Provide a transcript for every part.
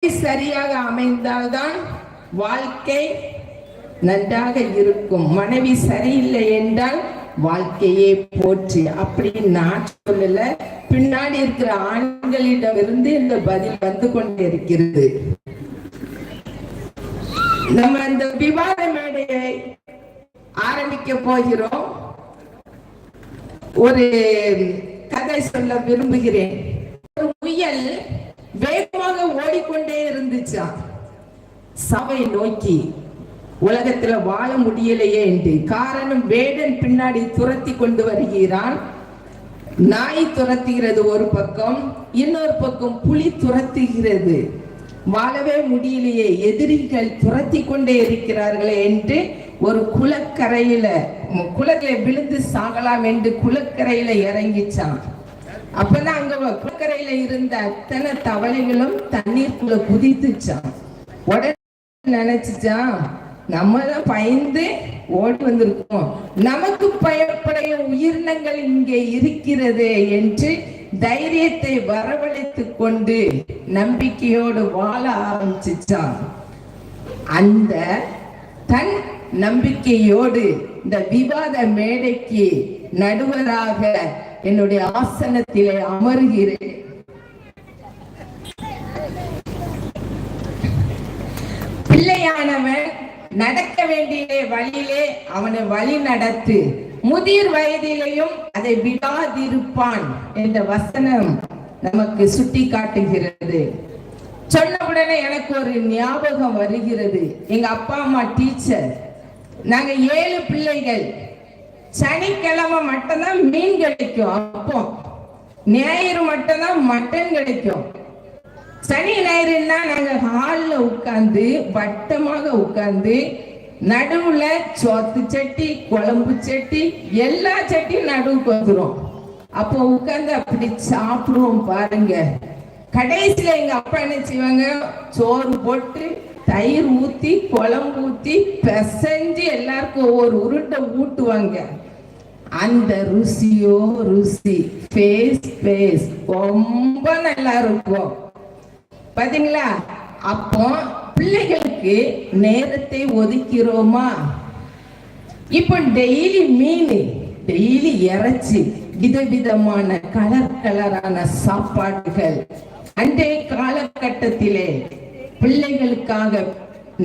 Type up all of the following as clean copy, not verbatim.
சரியாக அமைந்தால்தான் வாழ்க்கை நன்றாக இருக்கும். மனைவி சரியில்லை என்றால் வாழ்க்கையே போச்சு அப்படின்னு நான் சொல்லல, பின்னாடி இருக்கிற ஆண்களிடம் இருந்து இந்த பதில் வந்து கொண்டே இருக்கிறது. நம்ம இந்த விவாத மேடையை ஆரம்பிக்க போகிறோம். ஒரு கதை சொல்ல விரும்புகிறேன். ஒரு முயல் வேகமாக ஓடிக்கொண்டே இருந்துச்சா சாவை நோக்கி. உலகத்துல வாழ முடியலையே என்று. காரணம், வேடன் பின்னாடி துரத்தி கொண்டு வருகிறான். நாய் துரத்துகிறது ஒரு பக்கம், இன்னொரு பக்கம் புலி துரத்துகிறது. வாழவே முடியலையே, எதிரிகள் துரத்தி கொண்டே இருக்கிறார்களே என்று ஒரு குளக்கரையில விழுந்து சாகலாம் என்று குளக்கரையில இறங்கிச்சான். அப்பதான் அங்க குளக்கரையில இருந்த அத்தனை தவளைகளும் தண்ணீருக்குள்ள குதித்துச்சான். உடனே நினைச்சுச்சான், நம்ம தான் பயந்து ஓடி வந்திருக்கோம், நமக்கு பயப்படைய உயிரினங்கள் இங்கே இருக்கிறது என்று தைரியத்தை வரவழைத்துக் கொண்டு நம்பிக்கையோடு வாழ ஆரம்பிச்சான். அந்த தன் நம்பிக்கையோடு இந்த விவாத மேடைக்கு நடுவராக என்னுடைய ஆசனத்திலே அமர்கிறேன். பிள்ளையானவன் நடக்க வேண்டிய வழியிலே அவனை வழி நடத்து, முதிர் வயதிலேயும் அதை விடாதிருப்பான் என்ற வசனம் நமக்கு சுட்டி காட்டுகிறது. சொன்னவுடனே எனக்கு ஒரு ஞாபகம் வருகிறது. எங்க அப்பா அம்மா டீச்சர், நாங்க 7 பிள்ளைகள். சனிக்கிழமை மட்டும்தான் மீன் கிடைக்கும், அப்போ ஞாயிறு மட்டும்தான் மட்டன் கிடைக்கும். சனி ஞாயிறுன்னா நாங்க ஹால்ல உட்கார்ந்து வட்டமாக உட்கார்ந்து நடுவுல சோத்து சட்டி, குழம்பு சட்டி, எல்லா சட்டியும் நடுவுக்கு வந்துரும். அப்போ உட்கார்ந்து அப்படி சாப்பிடுவோம் பாருங்க. கடைசியில எங்க அப்பா என்ன செய்வாங்க, சோறு போட்டு தயிர் ஊத்தி குழம்பு ஊத்தி பிசைஞ்சு எல்லாருக்கும் ஒவ்வொரு உருண்டை ஊட்டுவாங்க. அந்த ருசியோ ருசி, பேஸ் ரொம்ப நல்லா இருக்கும் பாத்தீங்களா. அப்போ பிள்ளைகளுக்கு நேரத்தை ஒதுக்கிறோமா? இப்போ டெய்லி மீன், டெய்லி இறைச்சி, விதவிதமான கலரான சாப்பாடுகள். அன்றைய காலகட்டத்திலே பிள்ளைகளுக்காக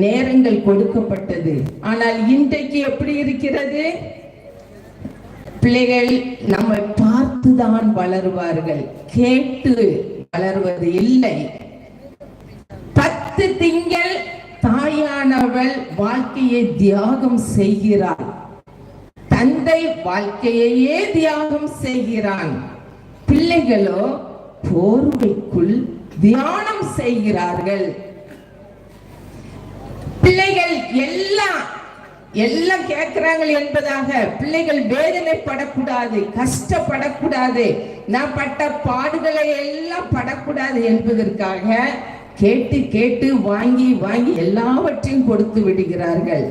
நேரங்கள் கொடுக்கப்பட்டது. ஆனால் இன்றைக்கு எப்படி இருக்கிறது? பிள்ளைகள் நம்ம பார்த்துதான் வளருவார்கள், கேட்டு வளர்வது இல்லை. 10 திங்கள் தாயானவள் வாழ்க்கையை தியாகம் செய்கிறாள், தந்தை வாழ்க்கையையே தியாகம் செய்கிறான். பிள்ளைகளோ போர்வைக்குள் தியானம் செய்கிறார்கள். பிள்ளைகள் எல்லாம் கேட்கிறாங்க என்பதாக பிள்ளைகள் வேதனைப்படக்கூடாது, கஷ்டப்படக்கூடாது, நான் பட்ட பாடுகளை எல்லாம் படக்கூடாது என்பதற்காக கேட்டு வாங்கி எல்லாவற்றையும் கொடுத்து விடுகிறார்கள்.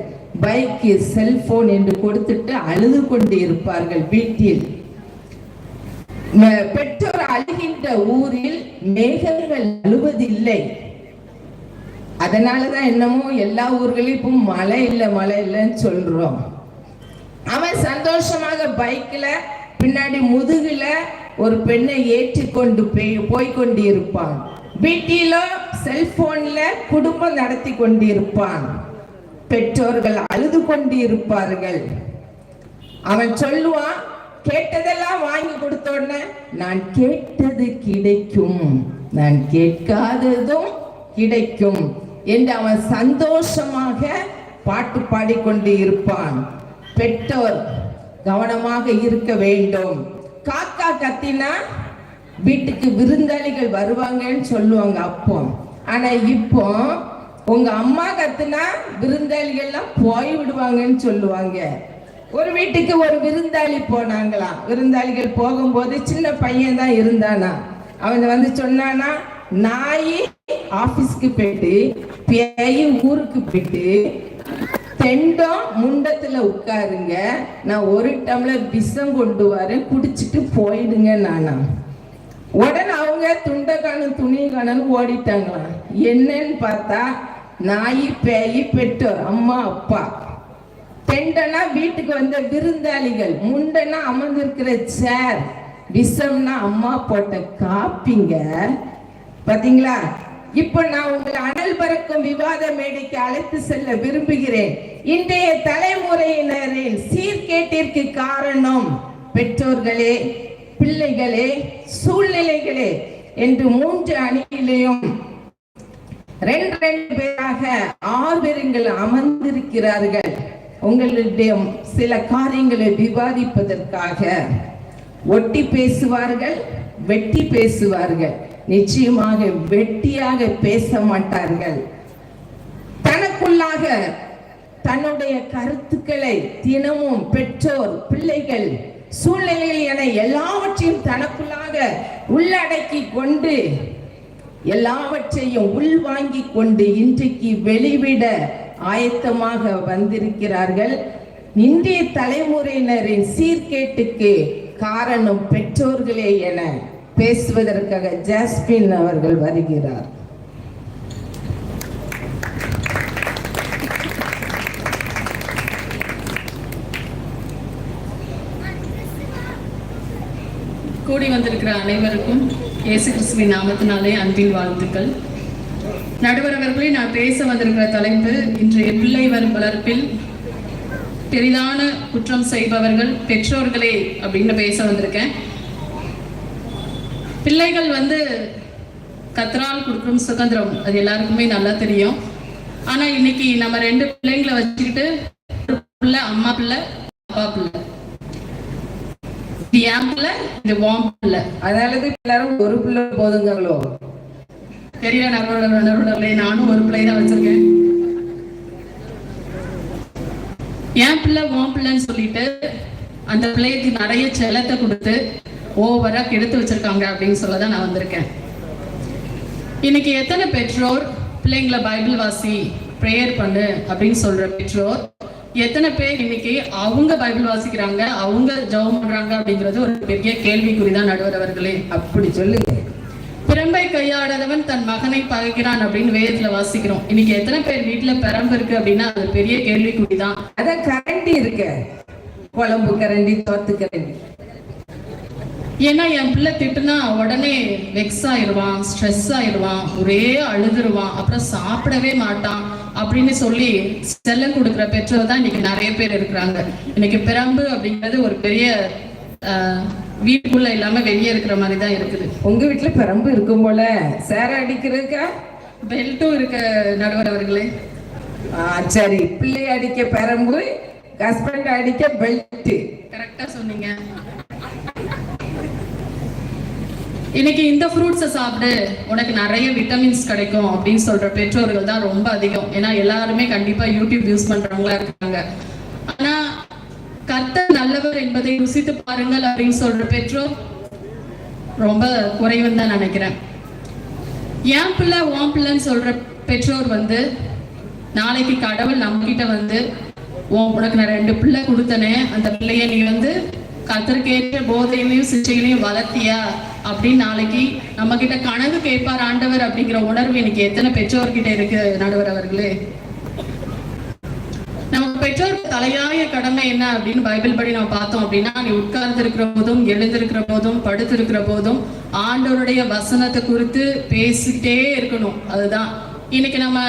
பைக்கு, செல்போன் என்று கொடுத்துட்டு அழுது கொண்டு இருப்பார்கள் வீட்டில். பெற்றோர் அழுகின்ற ஊரில் மேகங்கள் அழுவதில்லை. அதனாலதான் என்னமோ எல்லா ஊர்களையும் இப்போ மழை இல்லைன்னு சொல்றோம். அவன் சந்தோஷமாக பைக்ல பின்னாடி முதுகுல ஒரு பெண்ணை ஏற்றி கொண்டு போய்கொண்டு இருப்பான். வீட்டிலோ செல்போன்ல குடும்பம் நடத்தி கொண்டிருப்பான். பெற்றோர்கள் அழுது கொண்டு இருப்பார்கள். அவன் சொல்லுவான், கேட்டதெல்லாம் வாங்கி கொடுத்த உடனே நான் கேட்டது கிடைக்கும், நான் கேட்காததும் கிடைக்கும் என்று அவன் சந்தோஷமாக பாட்டு பாடிக்கொண்டு இருப்பான். பெற்றோர் கவனமாக இருக்க வேண்டும். காக்கா கத்தினா வீட்டுக்கு விருந்தாளிகள் வருவாங்கன்னு சொல்லுவாங்க அப்போ. ஆனா இப்போ உங்க அம்மா கத்துனா விருந்தாளிகள்லாம் போய் விடுவாங்கன்னு சொல்லுவாங்க. ஒரு வீட்டுக்கு ஒரு விருந்தாளி போனாங்களாம். விருந்தாளிகள் போகும்போது சின்ன பையன் தான் இருந்தானா. அவன் வந்து சொன்னானா, நாய் ஆபீஸ்க்கு போயிட்டு, பேய் ஊருக்கு போயிட்டு, தெண்டம் முண்டத்துல உட்காருங்க, நான் ஒரு டம்ளர் விஷம் கொண்டு வரேன், குடிச்சிட்டு போயிடுங்க. நானா உடனே அவங்க துண்டை காணும் துணியை காணும் ஓடிட்டாங்களாம். என்னன்னு பார்த்தா நாய் பேய் பெற்றோர் அம்மா அப்பா, தெண்டனா வீட்டுக்கு வந்த விருந்தாளிகள், முண்டனா அமர்ந்திருக்கிற சேர், விஷம்னா அம்மா போட்ட காப்பிங்க. பாத்தீங்களா? இப்ப நான் உங்களை அனல் பறக்கும் விவாத மேடைக்கு அழைத்து செல்ல விரும்புகிறேன். இன்றைய தலைமுறையினரின் சீர்கேட்டிற்கு காரணம் பெற்றோர்களே, பிள்ளைகளே, சூழ்நிலைகளே என்று 3 அணியிலையும் 2 பேராக 6 பேருங்கள் அமர்ந்திருக்கிறார்கள். உங்களுடைய சில காரியங்களை விவாதிப்பதற்காக. ஒட்டி பேசுவார்கள், வெட்டி பேசுவார்கள். நிச்சயமாக வெட்டியாக பேச மாட்டார்கள். தனக்குள்ளாக தன்னுடைய கருத்துக்களை தினமும் பெற்றோர், பிள்ளைகள், சூழ்நிலைகள் என எல்லாவற்றையும் தனக்குள்ளாக உள்ளடக்கி கொண்டு, எல்லாவற்றையும் உள்வாங்கி கொண்டு இன்றைக்கு வெளிவிட ஆயத்தமாக வந்திருக்கிறார்கள். இன்றைய தலைமுறையினரின் சீர்கேட்டுக்கு காரணம் பெற்றோர்களே என பேசுவதற்காக ஜாஸ்மின் அவர்கள் வருகிறார். கூடி வந்திருக்கிற அனைவருக்கும் இயேசு கிறிஸ்துவின் நாமத்தினாலே அன்பின் வாழ்த்துக்கள். நடுவர் அவர்களே, நான் பேச வந்திருக்கிற தலைப்பு இன்றைய பிள்ளை வளர்ப்பில் பெரிதான குற்றம் செய்பவர்கள் பெற்றோர்களே அப்படின்னு பேச வந்திருக்கேன். பிள்ளைகள் கர்த்தரால் கொடுக்கும் சுதந்திரம், அது எல்லாருக்குமே நல்லா தெரியும். ஆனா இன்னைக்கு நம்ம 2 பிள்ளைங்களை வச்சுக்கிட்டு, ஒரு பிள்ளை அம்மா பிள்ளை, அப்பா பிள்ளை, என் பிள்ளை, இது வாம் பிள்ளை, அதனால எல்லாரும் ஒரு பிள்ளை போதுங்களோ தெரியல. நானும் ஒரு பிள்ளை தான் வச்சிருக்கேன். என் பிள்ளை வாம் பிள்ளைன்னு சொல்லிட்டு அந்த பிள்ளைக்கு நிறைய செல்லத்தை கொடுத்து ஓவரா கெடுத்து வச்சிருக்காங்க அப்படின்னு சொல்லதான் நான் வந்திருக்கேன். இன்னைக்கு எத்தனை பெற்றோர் பிள்ளைங்களை பைபிள் வாசி, பிரேயர் பண்ணு அப்படின்னு சொல்ற பெற்றோர் எத்தனை பேர் இன்னைக்கு அவங்க பைபிள் வாசிக்கிறாங்க, அவங்க ஜெபம் பண்றாங்க அப்படிங்கிறது ஒரு பெரிய கேள்விக்குறிதான் நடுவர் அவர்களே. அப்படி சொல்லுங்க. பிரம்பை கையாடாதவன் தன் மகனை பகைக்கிறான் அப்படின்னு வேதத்துல வாசிக்கிறோம். இன்னைக்கு எத்தனை பேர் வீட்டுல பிரம்பு இருக்கு அப்படின்னா அது பெரிய கேள்விக்குறிதான். அதான் கரண்டி இருக்கு, குழம்பு கரண்டி, தோத்து கரண்டி. ஏன்னா என் பிள்ளை திட்டுனா உடனே வெக்ஸ் ஆயிடுவான், ஸ்ட்ரெஸ் ஆயிடுவான், ஒரே அழுதுருவான், அப்புறம் சாப்பிடவே மாட்டான் அப்படின்னு சொல்லி செல்லம் கொடுக்குற பெற்றோர் தான் இன்னைக்கு நிறைய பேர் இருக்கிறாங்க. இன்னைக்கு பிரம்பு அப்படிங்கிறது ஒரு பெரிய வீட்டுக்குள்ள இல்லாம வெளியே இருக்கிற மாதிரி தான் இருக்குது. உங்க வீட்டுல பிரம்பு இருக்கும் போல, சேர அடிக்கிறதுக்கா பெல்ட்டும் இருக்க நடுவர் அவர்களே. சரி, பிள்ளை அடிக்க பிரம்பு, ஹஸ்பண்ட் அடிக்க பெல்ட். கரெக்டா சொன்னீங்க. இன்னைக்கு இந்த ஃப்ரூட்ஸை சாப்பிடு, உனக்கு நிறைய விட்டமின்ஸ் கிடைக்கும் அப்படின்னு சொல்ற பெற்றோர்கள் தான் ரொம்ப அதிகம். ஏன்னா எல்லாருமே கண்டிப்பா யூடியூப் யூஸ் பண்றவங்களா இருக்காங்க. ஆனா கர்த்தர் நல்லவர் என்பதை ருசித்து பாருங்கள் அப்படின்னு சொல்ற பெற்றோர் ரொம்ப குறைவுன்னு தான் நினைக்கிறேன். என் பிள்ளை உன் பிள்ளைன்னு சொல்ற பெற்றோர் நாளைக்கு கடவுள் நம்ம கிட்ட உனக்கு நான் 2 பிள்ளை கொடுத்தனே, அந்த பிள்ளைய நீ கர்த்தருக்கேற்ற போதையிலையும் சிச்சையிலையும் வளர்த்தியா அப்படின்னு நாளைக்கு நம்ம கிட்ட கனவு கேட்பார் ஆண்டவர் அப்படிங்கிற உணர்வு இன்னைக்கு எத்தனை பெற்றோர்கிட்ட இருக்கு நடுவர் அவர்களே. நம்ம பெற்றோருக்கு தலையாய கடமை என்ன அப்படின்னு பைபிள் படி நம்ம பார்த்தோம் அப்படின்னா, நீ உட்கார்ந்து இருக்கிற போதும், எழுந்திருக்கிற போதும், படுத்து இருக்கிற போதும் ஆண்டவருடைய வசனத்தை குறித்து பேசிட்டே இருக்கணும். அதுதான் இன்னைக்கு நம்ம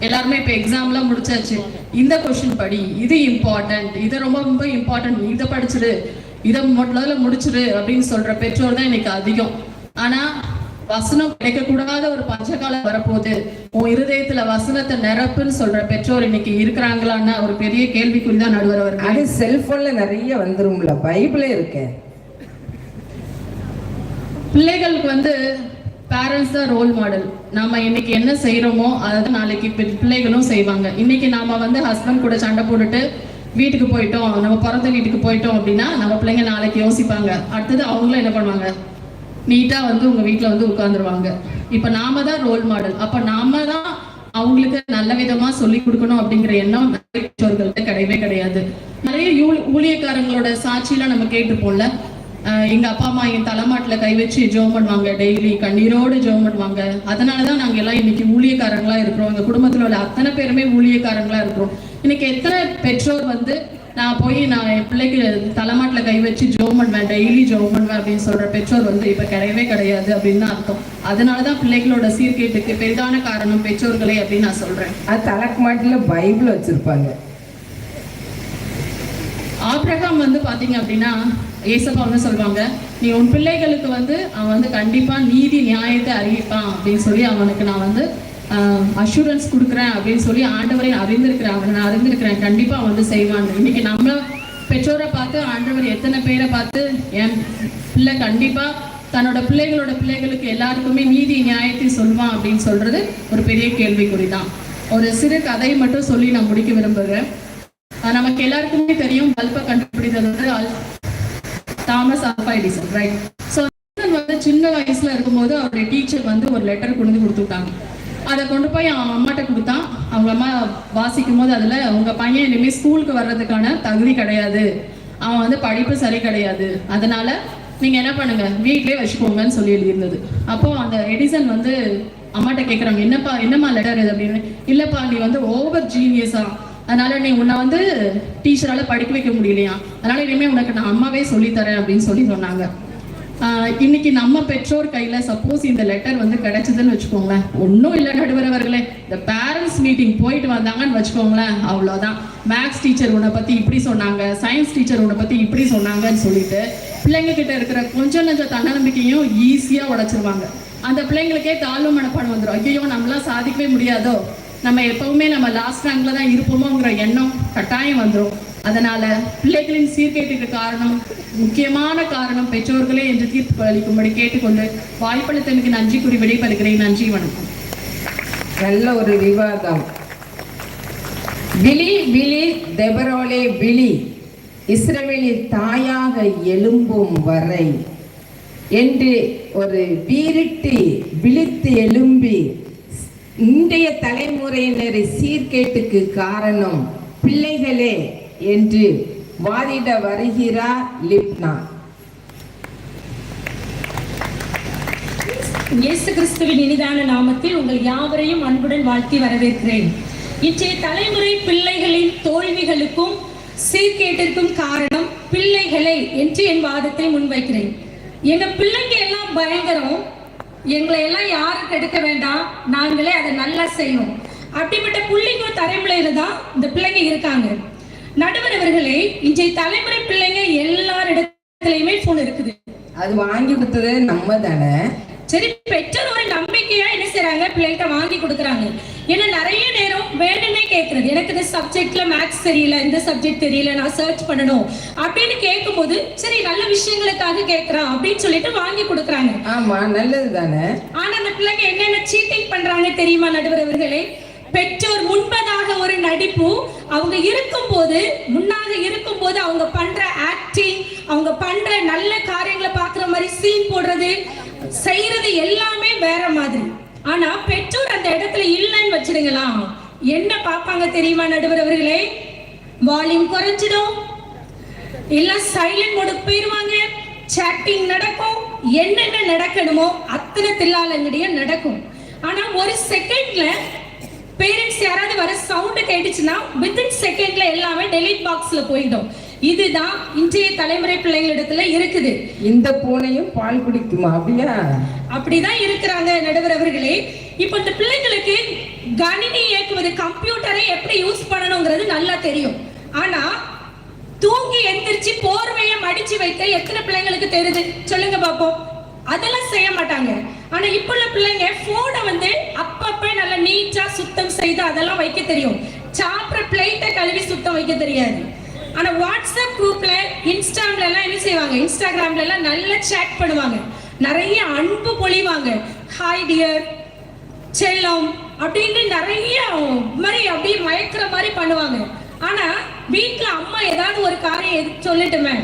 எல்லாருமே இப்ப எக்ஸாம்லாம் முடிச்சாச்சு. இந்த கொஸ்டின் படி, இது இம்பார்ட்டன்ட், இது ரொம்ப ரொம்ப இம்பார்ட்டன்ட், இதை படிச்சிரு, இதை முதல்ல முடிச்சிரு அப்படின்னு சொல்ற பெற்றோர் தான் இன்னைக்கு அதிகம். ஆனா வசனம் கிடைக்கக்கூடாத ஒரு பஞ்சகாலம் வரப்போகுது, உன் இருதயத்துல வசனத்தை நிரப்புன்னு சொல்ற பெற்றோர் இன்னைக்கு இருக்கிறாங்களான்னா ஒரு பெரிய கேள்விக்குறிதான் நடுவர் அவர்கள். அது செல்போன்ல நிறைய வந்துரும்ல, பைபிளே இருக்கு. பிள்ளைகளுக்கு பேரண்ட்ஸ் தான் ரோல் மாடல். நம்ம இன்னைக்கு என்ன செய்யறோமோ அதை நாளைக்கு பிள்ளைகளும் செய்வாங்க. இன்னைக்கு நாம ஹஸ்பண்ட் கூட சண்டை போட்டுட்டு வீட்டுக்கு போயிட்டோம், நம்ம பிறந்த வீட்டுக்கு போயிட்டோம் அப்படின்னா நம்ம பிள்ளைங்க நாளைக்கு யோசிப்பாங்க. அடுத்தது அவங்களும் என்ன பண்ணுவாங்க, நீட்டா உங்க வீட்டுல உட்கார்ந்துருவாங்க. இப்ப நாம தான் ரோல் மாடல். அப்ப நாம தான் அவங்களுக்கு நல்ல விதமா சொல்லி கொடுக்கணும் அப்படிங்கிற எண்ணம் பெற்றோர்கள்ட்ட கிடையவே கிடையாது. நிறைய ஊழியக்காரங்களோட சாட்சியெல்லாம் நம்ம கேட்டுப்போம்ல. எங்க அப்பா அம்மா என் தலைமாட்டில் கை வச்சு ஜெபம் பண்ணுவாங்க, டெய்லி கண்ணீரோடு ஜெபம் பண்ணுவாங்க. அதனாலதான் நாங்க எல்லாம் இன்னைக்கு ஊழியக்காரங்களா இருக்கிறோம். எங்க குடும்பத்துல உள்ள அத்தனை பேருமே ஊழியக்காரங்களா இருக்கிறோம். இன்னைக்கு எத்தனை பெற்றோர் வந்து நான் என் பிள்ளைக்கு தலைமாட்டில் கை வச்சு ஜெபம் பண்ணுவேன், டெய்லி ஜெபம் பண்ணுவேன் அப்படின்னு சொல்ற பெற்றோர் வந்து இப்ப கிடையவே கிடையாது அப்படின்னு தான் அர்த்தம். அதனாலதான் பிள்ளைகளோட சீர்கேட்டுக்கு பெரிதான காரணம் பெற்றோர்களே அப்படின்னு நான் சொல்றேன். அது தலைமாட்டில பைபிள் வச்சிருப்பாங்க. ஆபிரகாம் வந்து பாத்தீங்க அப்படின்னா ஏசப்பா வந்து சொல்லுவாங்க, நீ உன் பிள்ளைகளுக்கு வந்து அவன் வந்து கண்டிப்பா நீதி நியாயத்தை அறிவிப்பான் அப்படின்னு சொல்லி அவனுக்கு நான் வந்து அஷூரன்ஸ் கொடுக்குறேன் அப்படின்னு சொல்லி ஆண்டவரை அறிந்திருக்கிறேன் கண்டிப்பா வந்து செய்வான். இன்னைக்கு நம்ம பெற்றோரை பார்த்து ஆண்டவர் எத்தனை பேரை பார்த்து என் பிள்ளை கண்டிப்பா தன்னோட பிள்ளைகளுக்கு எல்லாருக்குமே நீதி நியாயத்தை சொல்வான் அப்படின்னு சொல்றது ஒரு பெரிய கேள்விக்குறிதான். ஒரு சிறு கதையை மட்டும் சொல்லி நான் முடிக்க விரும்புகிறேன். நமக்கு எல்லாருக்குமே தெரியும், பல்பை கண்டுபிடித்தது வந்து Thomas Alva Edison, right? So வந்து சின்ன வயசுல இருக்கும்போது அவருடைய டீச்சர் வந்து ஒரு லெட்டர் கொண்டு கொடுத்துட்டாங்க. அதை கொண்டு போய் அவன் அம்மாட்ட கொடுத்தான். அவங்க அம்மா வாசிக்கும் போது அதுல உங்க பையன் இனிமேல் ஸ்கூலுக்கு வர்றதுக்கான தகுதி கிடையாது, அவன் வந்து படிப்பு சரி கிடையாது, அதனால நீங்க என்ன பண்ணுங்க வீட்லயே வச்சுக்கோங்கன்னு சொல்லி எழுதியிருந்தது. அப்போ அந்த எடிசன் வந்து அம்மாட்ட கேட்குறாங்க, என்னம்மா லெட்டர் இது அப்படின்னு. இல்லப்பா, நீ வந்து ஓவர் ஜீனியஸா, அதனால நீ உன்னை வந்து டீச்சரால படிக்க வைக்க முடியலையா, அதனால இனிமேல் உனக்கு நான் அம்மாவே சொல்லித்தரேன் அப்படின்னு சொல்லி சொன்னாங்க. இன்னைக்கு நம்ம பெற்றோர் கையில சப்போஸ் இந்த லெட்டர் வந்து கிடைச்சதுன்னு வச்சுக்கோங்களேன், ஒன்றும் இல்லை நடுவர் அவர்களே, இந்த பேரண்ட்ஸ் மீட்டிங் போயிட்டு வந்தாங்கன்னு வச்சுக்கோங்களேன், அவ்வளோதான். மேக்ஸ் டீச்சர் உன்னை பத்தி இப்படி சொன்னாங்க, சயின்ஸ் டீச்சர் உன்னை பத்தி இப்படி சொன்னாங்கன்னு சொல்லிட்டு பிள்ளைங்க கிட்ட இருக்கிற கொஞ்சம் நஞ்சம் தன்னம்பிக்கையும் ஈஸியா உடைச்சிருவாங்க. அந்த பிள்ளைங்களுக்கே தாழ்வு மனப்பாடம் வந்துடும். ஐயோ நம்மளாம் சாதிக்கவே முடியாதோ, நம்ம எப்பவுமே நம்ம லாஸ்ட் ரேங்க்ல தான் இருப்போமோங்கிற எண்ணம் கட்டாயம் வந்துடும். அதனால பிள்ளைகளின் சீர்கேட்டுக்கு காரணம், முக்கியமான காரணம் பெற்றோர்களே என்று தீர்ப்பு அளிக்கும்படி கேட்டுக்கொண்டு வாய்ப்பளித்தனுக்கு நன்றி கூறி விடைபெறுகிறேன். நன்றி, வணக்கம். நல்ல ஒரு விவாதம். விழி விழி தெபரோலே விழி, இஸ்ரவேலின் தாயாக எழும்பும் வரை என்று ஒரு வீரிட்டு விழித்து எழும்பி இன்றைய தலைமுறையினரை சீர்கேட்டுக்கு காரணம் பிள்ளைகளே என்று வாதிட வருகிறார் லிப்னா. இயேசு கிறிஸ்துவின் இனிதான நாமத்தில் உங்கள் யாவரையும் அன்புடன் வாழ்த்தி வரவேற்கிறேன். இன்றைய தலைமுறை பிள்ளைகளின் தோல்விகளுக்கும் சீர்கேட்டிற்கும் காரணம் பிள்ளைகளே என்று என் வாதத்தை முன்வைக்கிறேன். எங்க பிள்ளைங்க எல்லாம் பயங்கரம், எங்களை எல்லாம் யாரும் கெடுக்க வேண்டாம், நாங்களே அதை நல்லா செய்யணும், அப்படிப்பட்ட புள்ளிங்க தலைமுறையில தான் இந்த பிள்ளைங்க இருக்காங்க. நடுவர் அவர்களே, இன்றைய தலைமுறை பிள்ளைங்க எல்லாரிடத்துலயுமே போன் இருக்குது. அது வாங்கி கொடுத்தது நம்ம தானே. சரி, பெற்றோர் ஒரு நம்பிக்கையா என்ன செய்யறாங்க, பிள்ளைகிட்ட வாங்கி கொடுக்குறாங்க. ஏன்னா நிறைய நேரம் வேணும்னே கேட்கறது, எனக்கு இந்த சப்ஜெக்ட்ல மேக்ஸ் தெரியல, இந்த சப்ஜெக்ட் தெரியல, நான் சர்ச் பண்ணணும் அப்படின்னு கேட்கும் போது சரி நல்ல விஷயங்களுக்காக கேட்கறான் அப்படின்னு சொல்லிட்டு வாங்கி கொடுக்குறாங்க. ஆமா, நல்லது தானே. ஆனா அந்த பிள்ளைங்க என்னென்ன சீட்டிங் பண்றாங்க தெரியுமா நடுவர் அவர்களே? பெற்றோர் முன்பதாக ஒரு நடிப்பு, அவங்க முன்னாக இருக்கும் போது அவங்க பண்ற ஆக்டிங், அவங்க பண்ற நல்ல காரியங்களை பாக்குற மாதிரி சீன் போடுறது, செய்யறது எல்லாமே வேற மாதிரி. ஆனா பெற்றோர் அந்த இடத்துல இல்லைன்னு வச்சிருங்களா, என்ன பார்ப்பாங்க தெரியுமா நடுவர் அவர்களே? வால்யூம் குறைஞ்சிடும், எல்லாம் சைலண்ட் மோடுக்கு போயிருவாங்க, சாட்டிங் நடக்கும், என்னென்ன நடக்கணுமோ அத்தனை தில்லாலங்கடியும் நடக்கும். ஆனா ஒரு செகண்ட்ல பேரண்ட்ஸ் யாராவது வர சவுண்ட் கேட்டுச்சுன்னா வித்தின் செகண்ட்ல எல்லாமே டெலீட் பாக்ஸ்ல போயிடும். இதுதான் இன்றைய தலைமுறை பிள்ளைகளிடத்துல இருக்குது. இந்த பூனையும் பால் குடிக்குமா? அப்படியா? அப்படிதான் இருக்கிறாங்க நடுவர் அவர்களே. இப்ப இந்த பிள்ளைங்களுக்கு கணினி இயக்குவது, கம்ப்யூட்டரை எப்படி யூஸ் பண்ணணுங்கிறது நல்லா தெரியும். ஆனா தூங்கி எந்திரிச்சு போர்வையை மடிச்சு வைக்க எத்தனை பிள்ளைங்களுக்கு தெரியுது சொல்லுங்க பாப்போம்? அதெல்லாம் செய்ய மாட்டாங்க. ஆனா இப்ப உள்ள பிள்ளைங்க போனை வந்து அப்பப்ப நல்லா நீட்டா சுத்தம் செய்து அதெல்லாம் வைக்க தெரியும். சாப்பிட்ற பிளேட்டை கழுவி சுத்தம் வைக்க தெரியாது. ஆனா வாட்ஸ்அப் குரூப்ல, இன்ஸ்டாகிராம்ல எல்லாம் என்ன செய்வாங்க, இன்ஸ்டாகிராம்ல எல்லாம் நல்லா சேட் பண்ணுவாங்க, நிறைய அன்பு பொழிவாங்க, ஹாய் டியர், செல்லம் அப்படின்னு நிறைய மாதிரி அப்படியே மயக்கிற மாதிரி பண்ணுவாங்க. ஆனா வீட்டுல அம்மா ஏதாவது ஒரு காரியம் சொல்லட்டுமே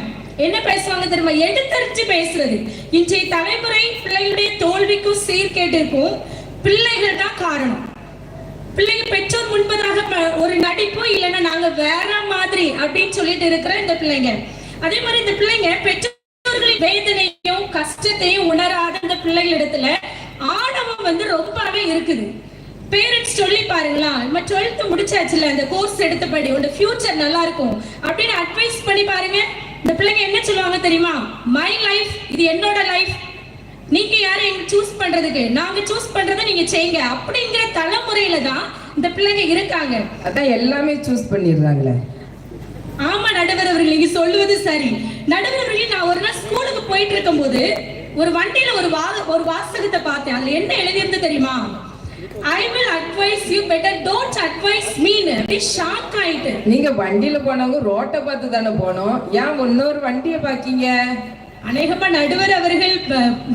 என்ன பேசுவாங்க தெரியுமா? எடுத்தறிஞ்சு பேசுறது. இன்றைய தலைமுறை பிள்ளைகளுடைய தோல்விக்கும் சீர்கேட்டிற்கும் பிள்ளைகள் தான் காரணம். பிள்ளைங்க பெற்றோர் முன்பதாக ஒரு நடிப்பு, இல்லைன்னா நாங்க வேற மாதிரி அப்படின்னு சொல்லிட்டு இருக்கிற இந்த பிள்ளைங்க. அதே மாதிரி இந்த பிள்ளைங்க பெற்றோர்களின் வேதனையும் கஷ்டத்தையும் உணராத அந்த பிள்ளைகளிடத்துல ஆணவம் வந்து ரொம்பவே இருக்குது. பேரண்ட்ஸ் சொல்லி பாருங்களா, நம்ம 12th முடிச்சாச்சுல, இந்த கோர்ஸ் எடுத்தபடி உங்க ஃபியூச்சர் நல்லா இருக்கும் அப்படின்னு அட்வைஸ் பண்ணி பாருங்க. இந்த பிள்ளைங்க என்ன சொல்லுவாங்க தெரியுமா? மை லைஃப், இது என்னோட லைஃப், நீங்க யாரும் எங்க சூஸ் பண்றதுக்கு, நாங்க சூஸ் பண்றதை நீங்க செய்யுங்க அப்படிங்கிற தலைமுறையில தான் இந்த பிள்ளைங்க இருக்காங்க. அதான் எல்லாமே சூஸ் பண்ணிடுறாங்களே. ஆமா நடுவர் அவர்கள், நீங்க சொல்லுவது சரி. நடுவர் அவர்கள், நான் ஒரு நாள் ஸ்கூலுக்கு போயிட்டு இருக்கும் போது ஒரு வண்டியில ஒரு வாசகத்தை பார்த்தேன். அதுல என்ன எழுதியிருந்து தெரியுமா? I will advise you better, don't advise me. அப்படி ஷாக் ஆயிட்டு. நீங்க வண்டியில போனவங்க ரோட்டை பார்த்து தானே போனோம், ஏன் இன்னொரு வண்டியை பாக்கீங்க? அநேகமா நடுவர் அவர்கள்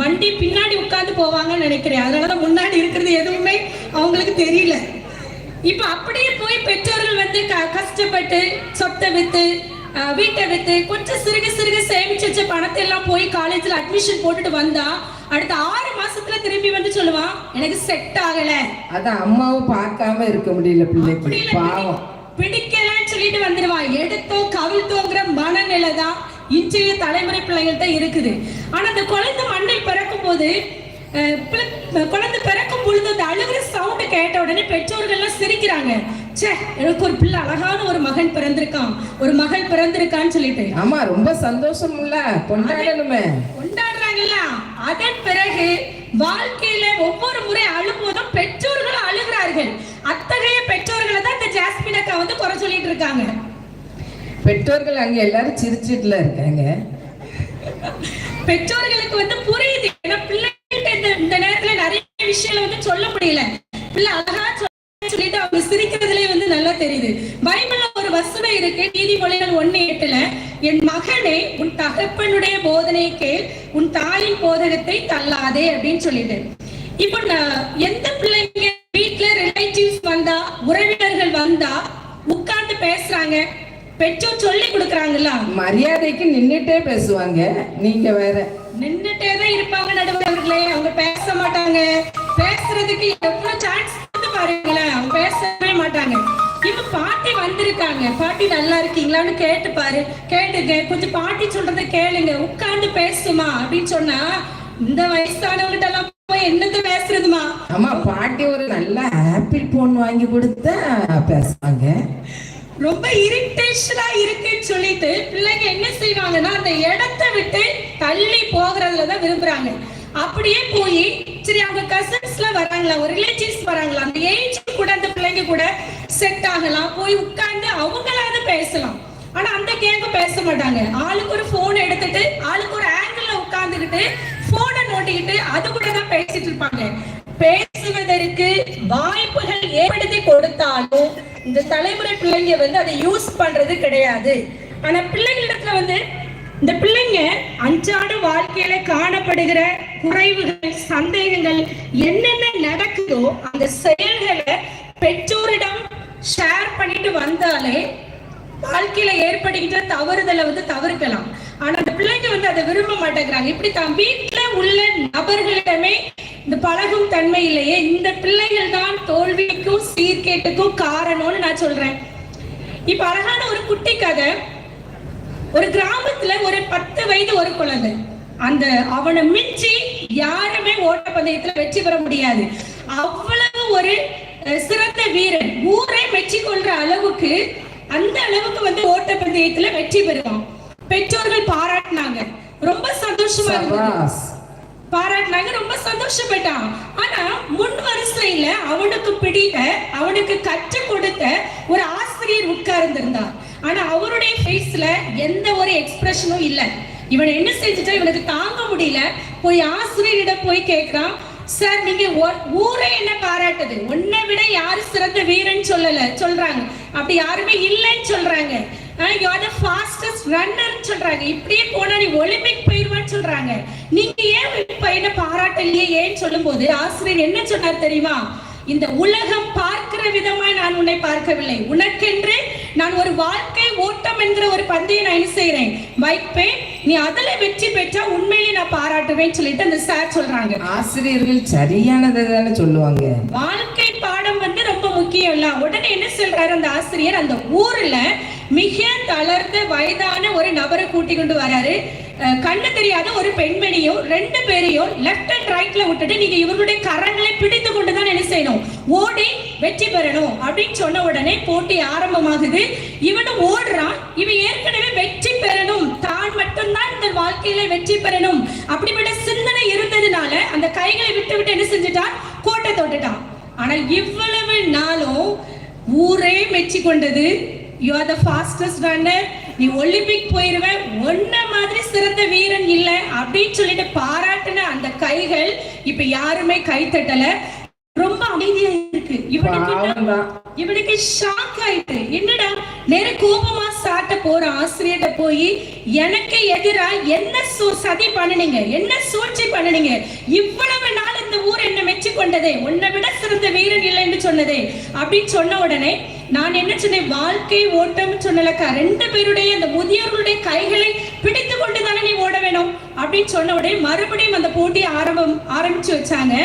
வண்டி பின்னாடி உட்கார்ந்து போவாங்கன்னு நினைக்கிறேன். அதனாலதான் முன்னாடி இருக்கிறது எதுவுமே அவங்களுக்கு தெரியல. இப்ப அப்படியே போய் பெற்றோர்கள் வந்து கஷ்டப்பட்டு சொத்தை வித்து வீட்டை வித்து கொஞ்சம் சிறுக சேமிச்சு வச்ச பணத்தை எல்லாம் போய் காலேஜ்ல அட்மிஷன் போட்டுட்டு வந்தா அடுத்த 6 மாசத்துல திரும்பி வந்து சொல்லுவான், எனக்கு செட் ஆகல. அதான் அம்மாவும் பார்க்காம இருக்க முடியல, பிள்ளைக்கு பாவம் பிடிக்கலன்னு சொல்லிட்டு வந்துடுவான். எடுத்தோ கவிழ்த்தோங்கிற மனநிலை தான் இன்றைய தலைமுறை பிள்ளைகள்கிட்ட இருக்குது. ஆனா அந்த குழந்தை மண்ணில் பிறக்கும் போது குழந்தை பிறக்கும் பொழுது அந்த அழுகிற சவுண்ட் கேட்ட உடனே பெற்றோர்கள் எல்லாம் சிரிக்கிறாங்க. சே, எனக்கு ஒரு பிள்ளை அழகான ஒரு மகன் பிறந்திருக்கான், ஒரு மகள் பிறந்திருக்கான்னு சொல்லிட்டு. ஆமா, ரொம்ப சந்தோஷம் இல்ல, கொண்டாடணுமே. கொண்டாடுறாங்கல்ல. அதன் பிறகு வாழ்க்கையில ஒவ்வொரு முறை அழும்போதும் பெற்றோர்கள் அழுகிறார்கள். அத்தகைய பெற்றோர்களை தான் இந்த ஜாஸ்மின் அக்கா வந்து குறை சொல்லிட்டு இருக்காங்க. பெற்றோர்கள் அங்க எல்லாரும் சிரிச்சிட்டுல இருக்காங்க. பெற்றோர்களுக்கு வந்து புரியுது, ஏன்னா பிள்ளைகிட்ட இந்த நேரத்துல நிறைய விஷயங்களை வந்து சொல்ல முடியல. பிள்ளை அழகா சொல்லிட்டு அவங்க சிரிக்கிறதுலயே வந்து நல்லா தெரியுது. பைபிள்ல ஒரு வசனம் இருக்கு, நீதிமொழிகள் 1:8, என் மகனே உன் தகப்பனுடைய போதனை கேள், உன் தாயின் போதகத்தை தள்ளாதே அப்படின்னு சொல்லிட்டு. இப்போ எந்த பிள்ளைங்க வீட்டுல ரிலேட்டிவ்ஸ் வந்தா, உறவினர்கள் வந்தா உட்கார்ந்து பேசுறாங்க, பெற்றோர் சொல்லி கொடுக்கறாங்கல்ல, மரியாதைக்கு நின்னுட்டே பேசுவாங்க. நீங்க வேற நின்னுட்டே தான் இருப்பாங்க நடுவர் அவர்களே, அவங்க பேச மாட்டாங்க. பேசுறதுக்கு எவ்வளவு சான்ஸ் பாருங்களேன், அவங்க பேசவே மாட்டாங்க. இப்ப பாட்டி வந்திருக்காங்க, பாட்டி நல்லா இருக்கீங்களான்னு கேட்டு பாரு, கேட்டுங்க, கொஞ்சம் பாட்டி சொல்றதை கேளுங்க, உட்கார்ந்து பேசுமா அப்படின்னு சொன்னா இந்த வயசானவங்கிட்ட எல்லாம் போய் என்னது பேசுறதுமா? ஆமா, பாட்டி ஒரு நல்ல ஆப்பிள் போன் வாங்கி கொடுத்தா பேசுவாங்க. ரொம்ப இரிட்டேஷனா இருக்குன்னு சொல்லிட்டு பிள்ளைங்க என்ன செய்வாங்கன்னா அந்த இடத்தை விட்டு தள்ளி போகிறதுலதான் விரும்புறாங்க. அப்படியே போய் சரி அவங்க கசின்ஸ்ல வராங்களா, ஒரு ரிலேட்டிவ்ஸ் வராங்களா, அந்த ஏஜ் கூட அந்த பிள்ளைங்க கூட செட் ஆகலாம், போய் உட்கார்ந்து அவங்களாவது பேசலாம். ஆனா அந்த கேங்க பேச மாட்டாங்க. ஆளுக்கு ஒரு போன் எடுத்துட்டு ஆளுக்கு ஒரு ஆங்கிள் உட்கார்ந்துக்கிட்டு போனை நோட்டிக்கிட்டு அது கூட தான் பேசிட்டு இருப்பாங்க. பேசுவதற்கு வாய்ப்புகள் ஏற்படுத்தி கொடுத்தாலும் இந்த தலைமுறை பிள்ளைங்க வந்து அதை யூஸ் பண்றது கிடையாது. ஆனா பிள்ளைகளிடத்துல வந்து இந்த பிள்ளைங்க அன்றாட வாழ்க்கையில காணப்படுகிற குறைவுகள், சந்தேகங்கள், என்னென்ன நடக்குதோ அந்த செயல்களை பெற்றோரிடம் ஷேர் பண்ணிட்டு வந்தாலே வாழ்க்கையில ஏற்படுகின்ற தவறுதலை வந்து தவிர்க்கலாம். ஆனா அந்த பிள்ளைங்க வந்து அதை விரும்ப மாட்டேங்கிறாங்க. இப்படி தான் வீட்டுல உள்ள நபர்களிடமே இந்த பழகும் தன்மை இல்லையே, இந்த பிள்ளைகள் தான் தோல்விக்கும் சீர்கேட்டுக்கும் காரணம்னு நான் சொல்றேன். இப்ப அழகான ஒரு குட்டி கதை. ஒரு கிராமத்துல ஒரு 10 வயது ஒரு குழந்தை, அந்த அவனை மிஞ்சி யாருமே ஓட்டப்பந்தயத்துல வெற்றி பெற முடியாது. அவ்வளவு ஒரு சிறந்த வீரன், ஊரை மெச்சி கொள்ற அளவுக்கு, அந்த அளவுக்கு வந்து ஓட்டப்பந்தயத்துல வெற்றி பெறுவான். பெற்றோர்கள் பாராட்டினாங்க, ரொம்ப சந்தோஷமா பாராட்டினாங்க, ரொம்ப சந்தோஷப்பட்டான். ஆனா முன் வரிசையில அவனுக்கு பிடித்த, அவனுக்கு கற்றுக் கொடுத்த ஒரு ஆசிரியர் உட்கார்ந்திருந்தார். ஆனா அவருடைய ஃபேஸ்ல எந்த ஒரு எக்ஸ்பிரஷனும் இல்ல. இவன் என்ன செஞ்சுட்டா இவனுக்கு தாங்க முடியல. போய் ஆசிரியரிடம் போய் கேட்கிறான், சார் நீங்க ஊரே என்ன பாராட்டுது, உன்னை விட யாரு சிறந்த வீரன் சொல்றாங்க, அப்படி யாருமே இல்லைன்னு சொல்றாங்க. you are the fastest runner சொல்றாங்க. இப்படியே போனா நீ ஒலிம்பிக் போயிருவான்னு சொல்றாங்க. நீங்க ஏன் இப்ப என்ன பாராட்டலையே ஏன்னு சொல்லும்போது ஆசிரியர் என்ன சொன்னார் தெரியுமா? இந்த உலகம் பார்க்கிற விதமாய் நான் உன்னை பார்க்கவில்லை, உனக்கென்று நான் ஒரு வாழ்க்கை ஓட்டம் என்கிற ஒரு பந்தயம் நான் என்ன செய்யறேன் வைப்பேன், நீ அதுல வெற்றி பெற்றா உண்மையிலே நான் பாராட்டுவேன்னு சொல்லிட்டு அந்த சார் சொல்றாங்க. ஆசிரியர்கள் சரியானதை தானே சொல்லுவாங்க. வாழ்க்கை பாடம் வந்து ரொம்ப முக்கியம் இல்ல. உடனே என்ன சொல்றாரு அந்த ஆசிரியர், அந்த ஊர்ல மிக தளர்ந்த வயதான ஒரு நபரை கூட்டி கொண்டு வராரு. கண்ணு தெரியாத ஒரு பெண்மணியும் 2 பேரையும் லெஃப்ட் அண்ட் ரைட்ல விட்டுட்டு நீங்க இவர்களுடைய கரங்களை பிடித்து கொண்டுதான் என்ன செய்யணும், ஓடி வெற்றி பெறணும் அப்படின்னு சொன்ன உடனே போட்டி ஆரம்பமாகுது. இவனும் ஓடுறான். இவன் ஏற்கனவே வெற்றி பெறணும், தான் மட்டும்தான் இந்த வாழ்க்கையில வெற்றி பெறணும் அப்படிப்பட்ட சிந்தனை இருந்ததுனால அந்த கைகளை விட்டு விட்டு என்ன செஞ்சுட்டான், கோட்டை தொட்டுட்டான். ஆனால் இவ்வளவு நாளும் ஊரே மெச்சி கொண்டது, you are the fastest runner, நீ ஒலிம்பிக் போயிருவ, ஒன்ன மாதிரி சிறந்த வீரன் இல்ல அப்படின்னு சொல்லிட்டு பாராட்டின அந்த கைகள் இப்ப யாருமே கை தட்டல. ரொம்ப அமைதியா இருக்கு. இவனுக்கு ஷாக் ஆயிட்டு, என்னடா நேர கோபமா சாட்ட போற ஆசிரியர்கிட்ட போய் எனக்கு எதிரா என்ன சதி பண்ணுனீங்க, என்ன சூழ்ச்சி பண்ணுனீங்க, இவ்வளவு நாள் இந்த ஊர் என்ன மெச்சு கொண்டதே, உன்னை விட சிறந்த வீரன் இல்லைன்னு சொன்னதே அப்படின்னு சொன்ன உடனே நான் என்ன சொன்னேன், வாழ்க்கை ஓட்டம் சொன்னலக்கா, 2 பேருடைய அந்த முதியோர்களுடைய கைகளை பிடித்து கொண்டு தானே நீ ஓட வேணும் அப்படின்னு சொன்ன உடனே மறுபடியும் அந்த போட்டி ஆரம்பிச்சு வச்சாங்க.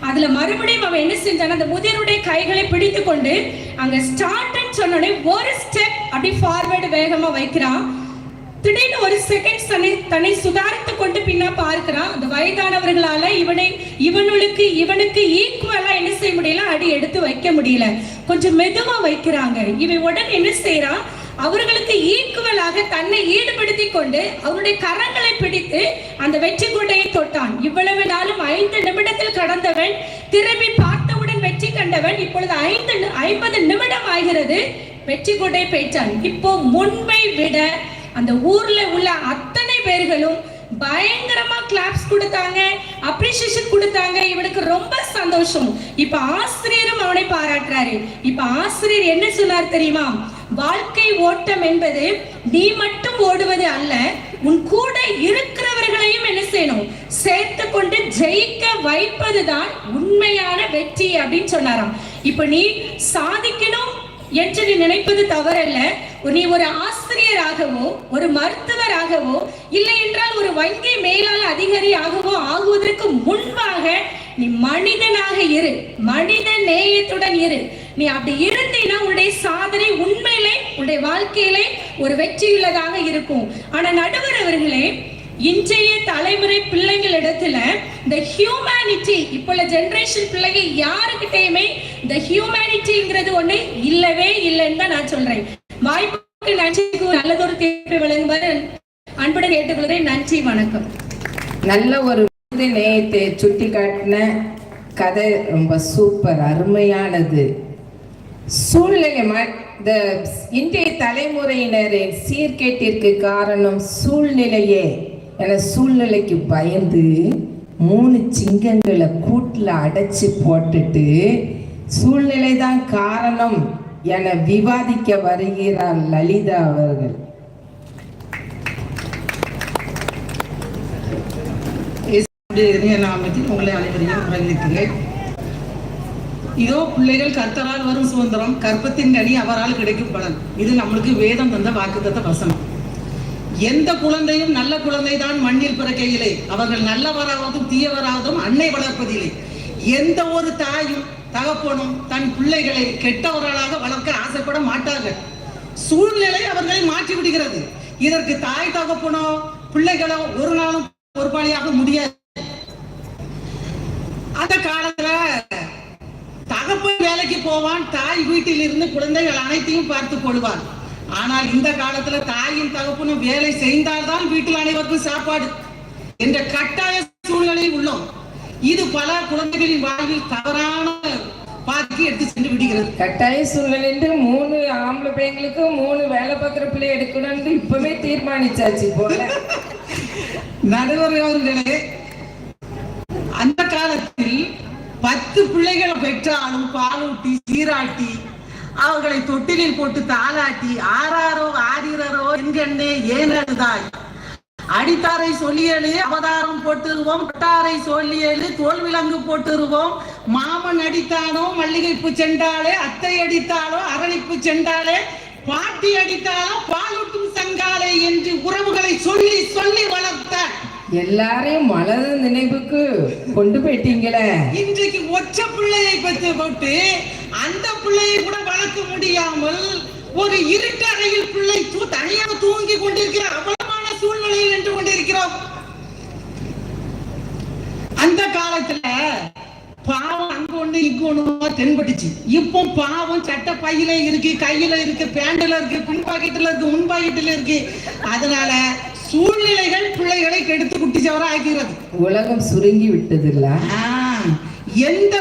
அதுல மறுபடியும் அவன் என்ன செஞ்சான், அந்த முதியோருடைய கைகளை பிடித்து கொண்டு அங்க ஸ்டார்ட்னு சொன்ன உடனே ஒரு ஸ்டெப் அப்படி ஃபார்வர்டு வேகமா வைக்கிறான். திடீர்னு ஒரு செகண்ட் தன்னை சுதாரித்து கொண்டு பின்னா பார்க்கிறான். அந்த வயதானவர்களால இவனுக்கு ஈக்குவலா என்ன செய்ய முடியல, அடி எடுத்து வைக்க முடியல, கொஞ்சம் மெதுவா வைக்கிறாங்க. இவன் உடனே என்ன செய்யறான், அவர்களுக்கு ஈக்குவலாக தன்னை ஈடுபடுத்தி கொண்டு அவருடைய கரங்களை பிடித்து அந்த வெற்றி கோட்டையை தொட்டான். இவ்வளவு நாளும் 5 நிமிடத்தில் கடந்தவன், திரும்பி பார்த்தவுடன் வெற்றி கண்டவன், இப்பொழுது 50 நிமிடம் ஆகிறது, வெற்றி கோட்டையை பெற்றான். இப்போ முன்பை விட அந்த ஊர்ல உள்ள அத்தனை பேர்களும் பயங்கரமா கிளாப்ஸ் கொடுத்தாங்க, அப்ரிசியேஷன் கொடுத்தாங்க. இவனுக்கு ரொம்ப சந்தோஷம். இப்ப ஆசிரியரும் அவனை பாராட்டுறாரு. இப்ப ஆசிரியர் என்ன சொன்னார் தெரியுமா, வாழ்க்கை ஓட்டம் என்பது நீ மட்டும் ஓடுவது அல்ல, உன் கூட இருக்கிறவர்களையும் என்ன செய்யணும், சேர்த்து கொண்டு ஜெயிக்க வைப்பதுதான் உண்மையான வெற்றி அப்படின்னு சொன்னாராம். இப்ப நீ சாதிக்கணும் என்று நீ நினைப்பது தவறல்ல. நீ ஒரு ஆசிரியராகவோ ஒரு மருத்துவராகவோ இல்லை என்றால் ஒரு வங்கி மேலாளர் அதிகாரியாகவோ ஆகுவதற்கு முன்பாக நீ மனிதனாக இரு, மனித நேயத்துடன் இரு. நீ அப்படி இருந்தீன்னா உன்னுடைய சாதனை உண்மையிலே உன்னுடைய வாழ்க்கையிலே ஒரு வெற்றியுள்ளதாக இருக்கும். ஆனா நடுவர் அவர்களே, இன்றைய தலைமுறை பிள்ளைகள் இடத்துல இந்த ஹியூமனிட்டி, இப்போ ஜெனரேஷன் பிள்ளைங்க யாருக்கிட்டையுமே இந்த ஹியூமனிட்டிங்கிறது ஒண்ணு இல்லவே இல்லைன்னு தான் நான் சொல்றேன். வாய்ப்புக்கு நன்றி, நல்லதொரு தீர்ப்பை வழங்குமாறு அன்புடன் கேட்டுக்கொள்கிறேன். நன்றி, வணக்கம். நல்ல ஒரு நேயத்தை சுட்டி காட்டின கதை ரொம்ப சூப்பர், அருமையானது. சூழ்நிலை இன்றைய தலைமுறையினரின் சீர்கேட்டிற்கு காரணம் சூழ்நிலையே என சூழ்நிலைக்கு பயந்து 3 சிங்கங்களை கூட்டுல அடைச்சு போட்டுட்டு சூழ்நிலை தான் காரணம் என விவாதிக்க வருகிறார் லலிதா அவர்கள். உங்களை அனைவரையும் வரவேற்கிறேன். இதோ பிள்ளைகள் கர்த்தரால் வரும் சுதந்திரம், கற்பத்தின் கனி அவரால் கிடைக்கும் பலன். இது நம்மளுக்கு வேதம் தந்த வாக்குத்தத்த வசனம். எந்த குழந்தையும் நல்ல குழந்தை தான் மண்ணில் பிறக்கையிலே, அவர்கள் நல்லவராவதும் தீயவராவதும் அன்னை வளர்ப்பதில்லை. எந்த ஒரு தாயும் தகப்பனும் தன் பிள்ளைகளை கெட்டவர்களாக வளர்க்க ஆசைப்பட மாட்டார்கள். சூழ்நிலை அவர்களை மாற்றி விடுகிறது. இதற்கு தாய் தகப்பனோ பிள்ளைகளோ ஒரு நாளும் பொறுப்பாளியாக முடியாது. அந்த காலத்துல தகப்பன் வேலைக்கு போவான், தாய் வீட்டில் இருந்து குழந்தைகள் அனைத்தையும் பார்த்து கொள்வார். ஆனால் இந்த காலத்துல தாயும் தகப்பனும் வேலை செய்தால்தான் வீட்டில் அனைவருக்கும் சாப்பாடு என்ற கட்டாய சூழ்நிலையில் உள்ளோம். இது பல குழந்தைகளின் வாழ்வில் தவறான பாதிக்கு எடுத்து சென்று விடுகிறது. கட்டாய சூழ்நிலை 3 ஆம்பளை பிள்ளைங்களுக்கு 3 வேலை பார்க்குற பிள்ளை எடுக்கணும்னு இப்பவே தீர்மானிச்சாச்சு போல. நடுவர் அவர்களே, அந்த காலத்தில் 10 பிள்ளைகளை பெற்றாலும் பாலூட்டி சீராட்டி அவர்களை தொட்டிலில் போட்டு தாளாட்டி ஆறாரோ ஆதிரரோ என்கண்ணே ஏன் அழுதாய், அடித்தாரை சொல்லியலு அவதாரம் போட்டுருவோம், தொட்டாரை சொல்லியலு தோல் விலங்கு போட்டுருவோம், மாமன் அடித்தானோ மல்லிகைப்பூ சென்றாலே, அத்தை அடித்தாலோ அரளிப்பு சென்றாலே, பாட்டி அடித்தாலோ பாலூட்டும் சங்காலே என்று உறவுகளை சொல்லி சொல்லி வளர்த்த எல்லாரையும் மலர் நினைவுக்கு கொண்டு போயிட்டீங்களே. இன்றைக்கு ஒற்ற பிள்ளையை பெற்று போட்டு அந்த பிள்ளையை கூட வளர்க்க முடியாமல் ஒரு இருட்டறையில் பிள்ளை தனியாக தூங்கி கொண்டிருக்கிற அவலமான சூழ்நிலையில் என்று கொண்டிருக்கிறது. இருக்கிறோம். அந்த காலத்துல பாவம் அங்க ஒண்ணு இங்க ஒண்ணுமா தென்பட்டுச்சு. இப்போ பாவம் சட்ட பையில இருக்கு, கையில இருக்கு, பேண்ட்ல இருக்கு, பின் பாக்கெட்ல இருக்கு, முன் பாக்கெட்ல இருக்கு. அதனால சூழ்நிலைகள் பிள்ளைகளை கெடுத்து குட்டிச்சவரா ஆக்கிறது. உலகம் சுருங்கி விட்டதில்ல. எந்த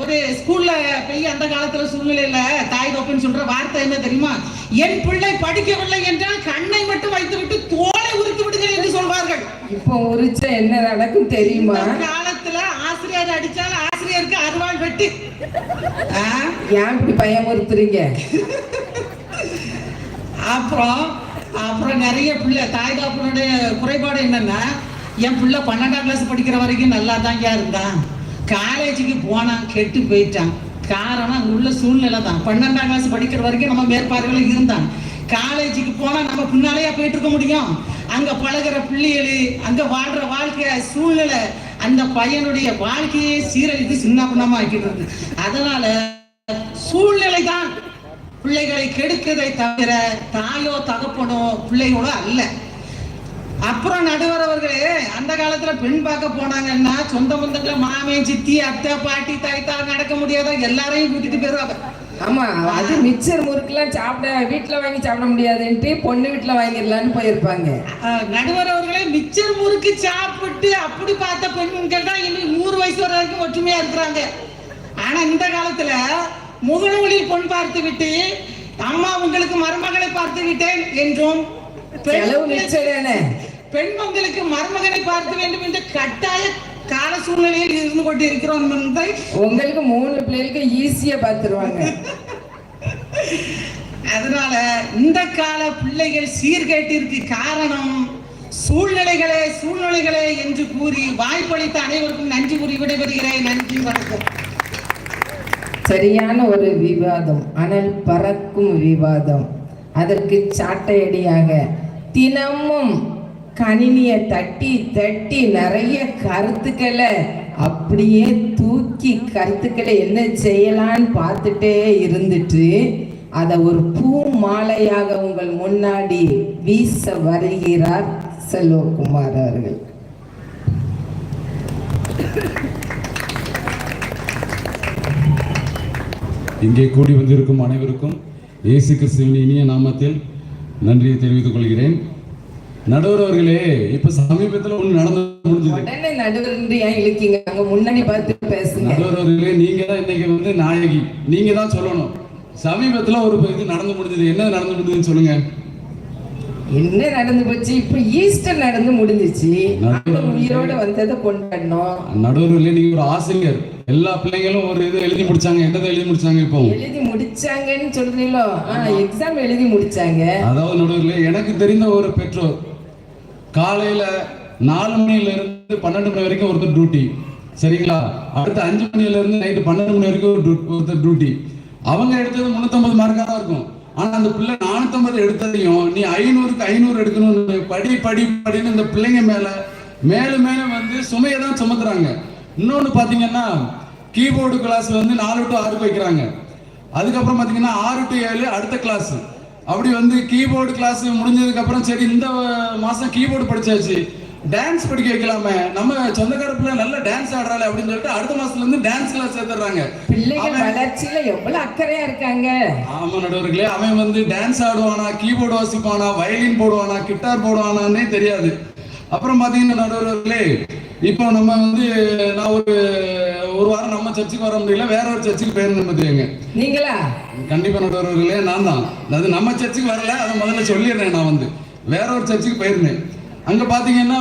ஒரு ஸ்கூல்ல போய் அந்த காலத்துல சூழ்நிலையில தாய் தோப்புன்னு சொல்ற வார்த்தை என்ன தெரியுமா? என் பிள்ளை படிக்கவில்லை என்றால் கண்ணை மட்டும் வைத்து விட்டு தோலை உரித்து விடுங்கள் என்று சொல்வார்கள். இப்போ உரிச்ச என்ன நடக்கும் தெரியுமா? காலத்துல ஆசிரியர் அடிச்சால் ஆசிரியருக்கு அருவாள் வெட்டு. ஏன் இப்படி பயமுறுத்துறீங்க? அப்புறம் நிறைய பிள்ளை தாய் தகப்பனுடைய குறைபாடு என்னன்னா, என் பிள்ளை 12ஆம் கிளாஸ் படிக்கிற வரைக்கும் நல்லா தான் இருந்தான், காலேஜுக்கு போனான் கெட்டு போயிட்டான். காரணம் அங்க உள்ள சூழ்நிலை தான். 12ஆம் கிளாஸ் படிக்கிற வரைக்கும் நம்ம மேற்பார்வையில இருந்தான், காலேஜுக்கு போனா நம்ம பின்னாலேயே போயிட்டு இருக்க முடியும்? அங்க பழகிற பிள்ளைகள், அங்க வாழ்ற வாழ்க்கை சூழ்நிலை அந்த பையனுடைய வாழ்க்கையை சீரழித்து சின்ன பின்னமா ஆக்கிட்டு. அதனால சூழ்நிலை தான் பிள்ளைகளை கெடுக்கதை தவிர தாயோ தகப்பனோ பிள்ளைகளோ அல்ல. அப்புறம் நடுவர் அவர்களே, அந்த காலத்துல பெண் பார்க்க போனாங்கன்னா சொந்த பந்தங்களை மாமன், சித்தி, அத்தை, பாட்டி, தாய்த்தா நடக்க முடியாத எல்லாரையும் கூட்டிட்டு போயிருவாங்க. ஆமா, அது மிச்சர் முறுக்கெல்லாம் சாப்பிட வீட்டுல வாங்கி சாப்பிட முடியாதுன்ட்டு பொண்ணு வீட்டுல வாங்கிடலான்னு போயிருப்பாங்க. நடுவர் அவர்களே, மிச்சர் முறுக்கு சாப்பிட்டு அப்படி பார்த்த பெண்கள் தான் இன்னும் 100 வயசு வரைக்கும் ஒற்றுமையா இருக்கிறாங்க. ஆனா இந்த காலத்துல முகநூலில் பொன் பார்த்து விட்டு அம்மா உங்களுக்கு மருமகளை பார்த்து விட்டேன் என்றும், பெண் மக்களுக்கு மருமகனை பார்க்க வேண்டும் என்ற கட்டாய கால சூழ்நிலையில் இருந்து கொண்டு இருக்கிறோம். உங்களுக்கு 3 பிள்ளைகளுக்கு ஈஸியா பார்த்துருவாங்க. அதனால இந்த கால பிள்ளைகள் சீர்கேட்டிற்கு காரணம் சூழ்நிலைகளே என்று கூறி வாய்ப்பளித்த அனைவருக்கும் நன்றி கூறி விடைபெறுகிறேன். நன்றி, வணக்கம். சரியான ஒரு விவாதம், ஆனால் பறக்கும் விவாதம். அதற்கு சாட்டையடியாக தினமும் கணினியை தட்டி தட்டி நிறைய கருத்துக்களை அப்படியே தூக்கி கருத்துக்களை என்ன செய்யலான்னு பார்த்துட்டே இருந்துட்டு அதை ஒரு பூ மாலையாக உங்கள் முன்னாடி வீச வருகிறார் செல்வகுமார் அவர்கள். இங்கே கூடி வந்திருக்கும் அனைவருக்கும் இயேசு கிறிஸ்துவின் இனிய நாமத்தில் நன்றியை தெரிவித்துக் கொள்கிறேன். நடுவர் அவர்களே, இப்ப சமீபத்தில் ஒன்று நடந்து முடிஞ்சது. உடனே நடுவர் ஏன் இழுக்கீங்க? அங்க முன்னாடி பார்த்து பேசுங்க. நடுவர் அவர்களே, நீங்க தான் இன்னைக்கு நாயகி, நீங்க தான் சொல்லணும். சமீபத்தில் ஒரு இது நடந்து முடிஞ்சது. என்ன நடந்து முடிஞ்சதுன்னு சொல்லுங்க. என்ன நடந்து போச்சு? இப்ப ஈஸ்டர் நடந்து முடிஞ்சிச்சு. உயிரோட வந்ததை கொண்டாடணும். நடுவர்களே, நீங்க ஒரு ஆசிரியர், எல்லா பிள்ளைங்களும் ஒரு இது எழுதி முடிச்சாங்க. என்னதை எழுதி முடிச்சாங்க? இப்போ எழுதி முடிச்சாங்கன்னு சொல்றீங்களோ? எக்ஸாம் எழுதி முடிச்சாங்க. அதாவது நடுவர்களே, எனக்கு தெரிந்த ஒரு பெற்றோர் காலையில 4 மணில இருந்து 12 மணி வரைக்கும் ஒருத்தர் டியூட்டி, சரிங்களா? அடுத்து 5 மணில இருந்து நைட்டு 12 மணி வரைக்கும் ஒருத்தர் டியூட்டி. அவங்க எடுத்தது 350 மார்க்கா தான் இருக்கும். ஆனா அந்த பிள்ளை 450 எடுத்ததையும் நீ 500க்கு 500 எடுக்கணும்னு படின்னு இந்த பிள்ளைங்க மேலும் சுமையை தான் சுமத்துறாங்க. இன்னொன்று பார்த்தீங்கன்னா, கீபோர்டு கிளாஸ் 4 to 6 வைக்கிறாங்க. அதுக்கப்புறம் பார்த்தீங்கன்னா 6 to 7 அடுத்த கிளாஸ். அப்படி கீபோர்டு கிளாஸ் முடிஞ்சதுக்கு அப்புறம் சரி இந்த மாசம் கீபோர்டு படிச்சாச்சு, டான்ஸ் படிக்க வைக்கலாமே, நம்ம சொந்தக்கார பிள்ளை நல்ல டான்ஸ் ஆடுறாள் அப்படின்னு சொல்லிட்டு அடுத்த மாசத்துல இருந்து டான்ஸ் கிளாஸ் சேர்த்துறாங்க. பிள்ளைகள் வளர்ச்சியில எவ்வளவு அக்கறையா இருக்காங்க. ஆமா நடுவர்களே, அவன் டான்ஸ் ஆடுவானா, கீபோர்டு வாசிப்பானா, வயலின் போடுவானா, கிட்டார் போடுவானான்னே தெரியாது. அப்புறம் பாத்தீங்கன்னா நடுவர்களே, இப்போ நம்ம நான் ஒரு வாரம் நம்ம சர்ச்சுக்கு வர முடியல, வேற ஒரு சர்ச்சுக்கு போயிருந்தேன் பார்த்துக்கங்க. நீங்களா? கண்டிப்பா நடுவர்களே, நான் தான். அது நம்ம சர்ச்சுக்கு வரல, அதை முதல்ல சொல்லிடுறேன். நான் வேற ஒரு சர்ச்சுக்கு போயிருந்தேன். அங்க பாத்தீங்கன்னா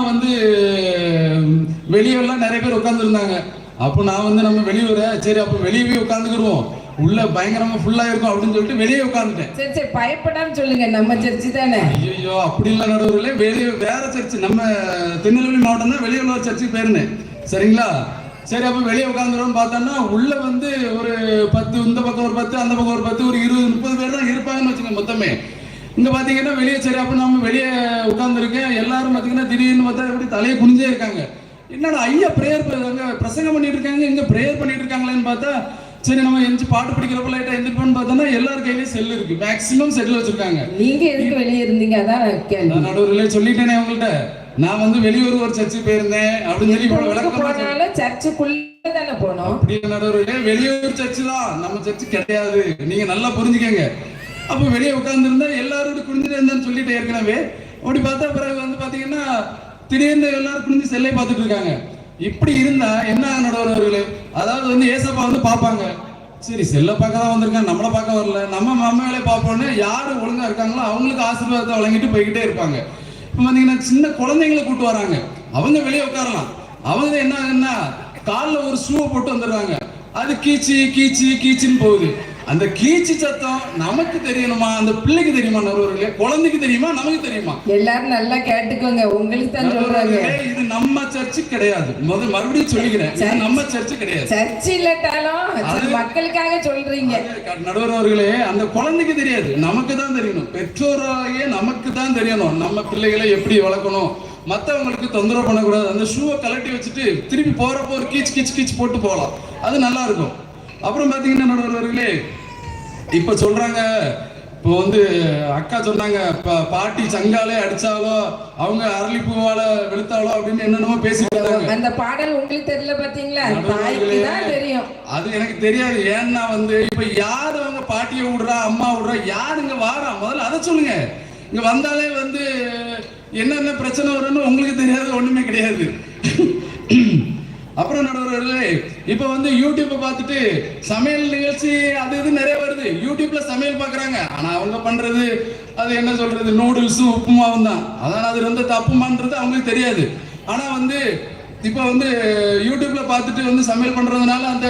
வெளியெல்லாம் நிறைய பேர் உட்காந்துருந்தாங்க. அப்போ நான் நம்ம வெளியூர சரி அப்போ வெளியவே உட்காந்துக்கிடுவோம், உள்ள பயங்கரமா ஃபுல்லா இருக்கும் அப்படின்னு சொல்லிட்டு வெளியே உட்காந்துட்டேன். சரி சரி, பயப்படாம சொல்லுங்க, நம்ம சர்ச்சு தானே. ஐயோ அப்படி இல்லை நடுவர்களே, வெளியே வேற சர்ச்சு, நம்ம திருநெல்வேலி மாவட்டம் தான், வெளியே உள்ள சர்ச்சுக்கு போயிருந்தேன், சரிங்களா? சரி அப்போ வெளியே உட்காந்துருவோம் பார்த்தோன்னா உள்ள ஒரு 10, இந்த பக்கம் ஒரு 10, அந்த பக்கம் ஒரு 10, ஒரு 20-30 பேர் தான் இருப்பாங்கன்னு வச்சுக்கோங்க மொத்தமே. இங்க பாத்தீங்கன்னா வெளியே சரி அப்ப நம்ம வெளியே உட்கார்ந்துருக்கேன். எல்லாரும் பாத்தீங்கன்னா திடீர்னு பார்த்தா எப்படி தலையை குனிஞ்சே இருக்காங்க. என்னடா ஐயா பிரேயர் பிரசங்கம் பண்ணிட்டு இருக்காங்க, இங்க பிரேயர் பண்ணிட்டு இருக்காங்களேன்னு பார்த்தா சரி நம்ம எந்திச்சு பாட்டு படிக்கிறப்ப லைட்டா எந்திரிப்போன்னு பார்த்தோன்னா எல்லாரும் கையிலேயும் செல் இருக்கு, மேக்ஸிமம் செல்ல வச்சிருக்காங்க. நீங்க எதுக்கு வெளியே இருந்தீங்க? அதான் நடுவர்களே சொல்லிட்டேனே உங்கள்கிட்ட, நான் வந்து வெளியூர் ஒரு சர்ச்சுக்கு போயிருந்தேன் அப்படின்னு சொல்லி இவ்வளவு விளக்கமா போனாலும் சர்ச்சுக்குள்ள தானே போனோம். அப்படி நடுவர்களே, வெளியூர் சர்ச்சு தான், நம்ம சர்ச்சு கிடையாது, நீங்க நல்லா புரிஞ்சுக்கங்க. அப்போ வெளியே உட்கார்ந்துருந்தா எல்லாரோட குனிஞ்சிட்டு இருந்தேன்னு சொல்லிட்டு ஏற்கனவே அப்படி பார்த்தா பிறகு வந்து பாத்தீங்கன்னா திடீர்னு எல்லாரும் குனிஞ்சு செல்லை பார்த்துட்டு இருக்காங்க. இப்படி இருந்தா என்ன நடுவர்களே, அதாவது வந்து ஏசப்பா வந்து பார்ப்பாங்க, சரி செல்ல பார்க்க தான் வந்திருக்காங்க, நம்மளை பார்க்க வரல, நம்ம வேலையை பார்ப்போன்னு யாரு ஒழுங்கா இருக்காங்களோ அவங்களுக்கு ஆசீர்வாதத்தை வழங்கிட்டு போய்கிட்டே இருப்பாங்க. இப்போ பாத்தீங்கன்னா சின்ன குழந்தைங்களை கூட்டு வராங்க, அவங்க வெளியே உட்காரலாம், அவங்க என்ன ஆகுன்னா காலில் ஒரு ஷூவை போட்டு வந்துடுறாங்க, அது கீச்சு கீச்சு கீச்சுன்னு போகுது. அந்த கீச்சு சத்தம் நமக்கு தெரியணுமா, அந்த பிள்ளைக்கு தெரியுமா நடுவர்களே, குழந்தைக்கு தெரியுமா, நமக்கு தெரியுமா? எல்லாரும் நல்லா கேட்டுக்கோங்க, உங்களுக்கு தான் சொல்றாங்க. இது நம்ம சர்ச்சு கிடையாது, மறுபடியும் சொல்லிக்கிறேன், இது நம்ம சர்ச்சு கிடையாது. சர்ச்சு இல்லட்டாலும் மக்களுக்காக சொல்றீங்க நடுவர்களே. அந்த குழந்தைக்கு தெரியாது, நமக்கு தான் தெரியணும். பெற்றோராகிய நமக்கு தான் தெரியணும் நம்ம பிள்ளைகளை எப்படி வளர்க்கணும், மற்றவங்களுக்கு தொந்தரவு பண்ணக்கூடாது. அந்த ஷூவை கலட்டி வச்சுட்டு திருப்பி போறப்போ ஒரு கீச் கீச் கீச் போட்டு போகலாம், அது நல்லா இருக்கும். அப்புறம் பாத்தீங்கன்னா நடுவர்களே, இப்ப சொல்றாங்க, இப்போ வந்து அக்கா சொன்னாங்க, பாட்டி சங்காலே அடிச்சாலோ அவங்க அரளிப்பூவால வெளுத்தாலோ அப்படின்னு என்னென்னமோ பேசிட்டு இருந்தாங்க. அந்த பாடல் உங்களுக்கு தெரியல பாத்தீங்களா? தாய்க்கு தான் தெரியும். அது எனக்கு தெரியாது. ஏன்னா வந்து இப்ப யாரு அவங்க பாட்டியை விடுறா, அம்மா விடுறா, யாரு இங்க வாரா, முதல்ல அதை சொல்லுங்க. இங்க வந்தாலே வந்து என்னென்ன பிரச்சனை வரும்னு உங்களுக்கு தெரியாது, ஒண்ணுமே கிடையாது. அப்புறம் நடுவர்களே, இப்ப வந்து யூடியூப்பை பார்த்துட்டு சமையல் நிகழ்ச்சி அது இது நிறைய வருது, யூடியூப்ல சமையல் பாக்குறாங்க. ஆனா அவங்க பண்றது அது என்ன சொல்றது, நூடுல்ஸ் உப்புமாவும் தான். அதான் அது வந்து தப்புமான்றது அவங்களுக்கு தெரியாது. ஆனா வந்து இப்ப வந்து யூடியூப்ல பார்த்துட்டு வந்து சமையல் பண்றதுனால அந்த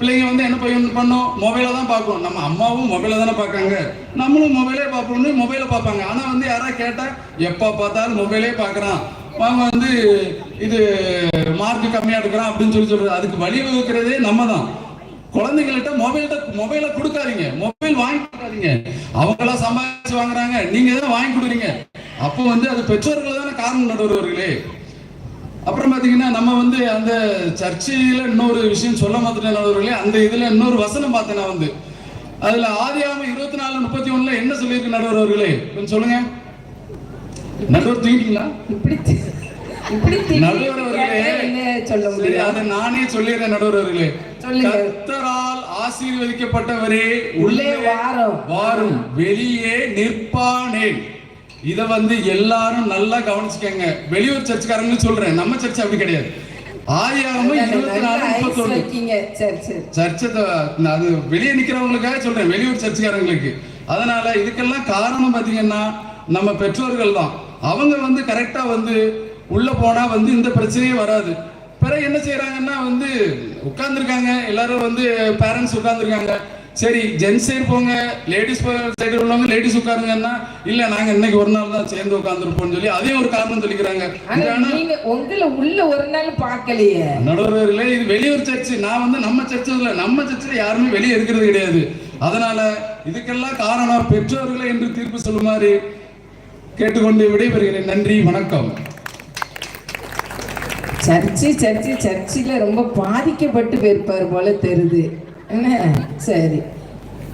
பிள்ளைங்க வந்து என்ன பண்ணோம், மொபைலை தான் பார்க்கும். நம்ம அம்மாவும் மொபைலை தானே பார்க்காங்க, நம்மளும் மொபைலே பார்ப்போம்னு மொபைலை பார்ப்பாங்க. ஆனா வந்து யாராவது கேட்டா எப்ப பார்த்தாலும் மொபைலே பார்க்கறான், அவங்க வந்து இது மார்க் கம்மியா எடுக்கிறான் அப்படின்னு சொல்றது. அதுக்கு வழி வகுக்கிறதே நம்ம தான். குழந்தைங்கள்ட்ட மொபைலை கொடுக்காதீங்க, மொபைல் வாங்கி கொடுக்காதீங்க. அவங்களா சம்பாதிச்சு வாங்குறாங்க, நீங்க தான் வாங்கி கொடுக்குறீங்க. அப்போ வந்து அது பெற்றோர்கள் தானே காரணம் நடுவர்களே. அப்புறம் பாத்தீங்கன்னா நம்ம வந்து அந்த சர்ச்சையில இன்னொரு விஷயம் சொல்ல மாட்டேன் நடுவர்களே. அந்த இதுல இன்னொரு வசனம் பார்த்தேன் நான் வந்து, அதுல ஆதியாகமம் 24:31 என்ன சொல்லியிருக்கு நடுவர்களே, கொஞ்சம் சொல்லுங்க. நடுவர் தூங்கிட்டீங்களா? நானே சொல்லிடுறேன் நடுவர்களே. கர்த்தரால் ஆசீர்வதிக்கப்பட்டவரே உள்ளே வாரும், வெளியே நிற்பானேன். இத வந்து எல்லாரும் நல்லா கவனிச்சுக்கங்க. வெளியூர் சர்ச்சுக்காரங்க சொல்றேன், நம்ம சர்ச் அப்படி கிடையாது. ஆதியாகமம் 24:31 சர்ச்சை அது வெளியே நிக்கிறவங்களுக்காக சொல்றேன், வெளியூர் சர்ச்சுக்காரங்களுக்கு. அதனால இதுக்கெல்லாம் காரணம் பாத்தீங்கன்னா நம்ம பெற்றோர்கள் தான். அவங்க வந்து கரெக்டா வந்து உள்ள போனா வந்து இந்த பிரச்சனையே வராது. பிறகு என்ன செய்யறாங்கன்னா வந்து உட்கார்ந்துருக்காங்க எல்லாரும், வந்து பேரண்ட்ஸ் உட்கார்ந்துருக்காங்க, சரி ஜென்ஸ் சைடு போங்க, லேடிஸ் சைடு உள்ளவங்க லேடிஸ் உட்காருங்கன்னா, இல்ல நாங்க இன்னைக்கு ஒரு நாள் தான் சேர்ந்து உட்கார்ந்துருப்போம்னு சொல்லி அதே ஒரு காரணம் சொல்லிக்கிறாங்க. உங்களை உள்ள ஒரு நாள் பார்க்கலையே நடுவர்களே. இது வெளியூர் சர்ச்சு, நான் வந்து நம்ம சர்ச்சில், நம்ம சர்ச்சில் யாருமே வெளியே இருக்கிறது கிடையாது. அதனால இதுக்கெல்லாம் காரணம் பெற்றோர்களை என்று தீர்ப்பு சொல்லுமாறு கேட்டுக்கொண்டு விடைபெறுகிறேன். நன்றி, வணக்கம். சர்ச்சில் ரொம்ப பாதிக்கப்பட்டு போயிருப்பார் போல தெரியுது என்ன. சரி,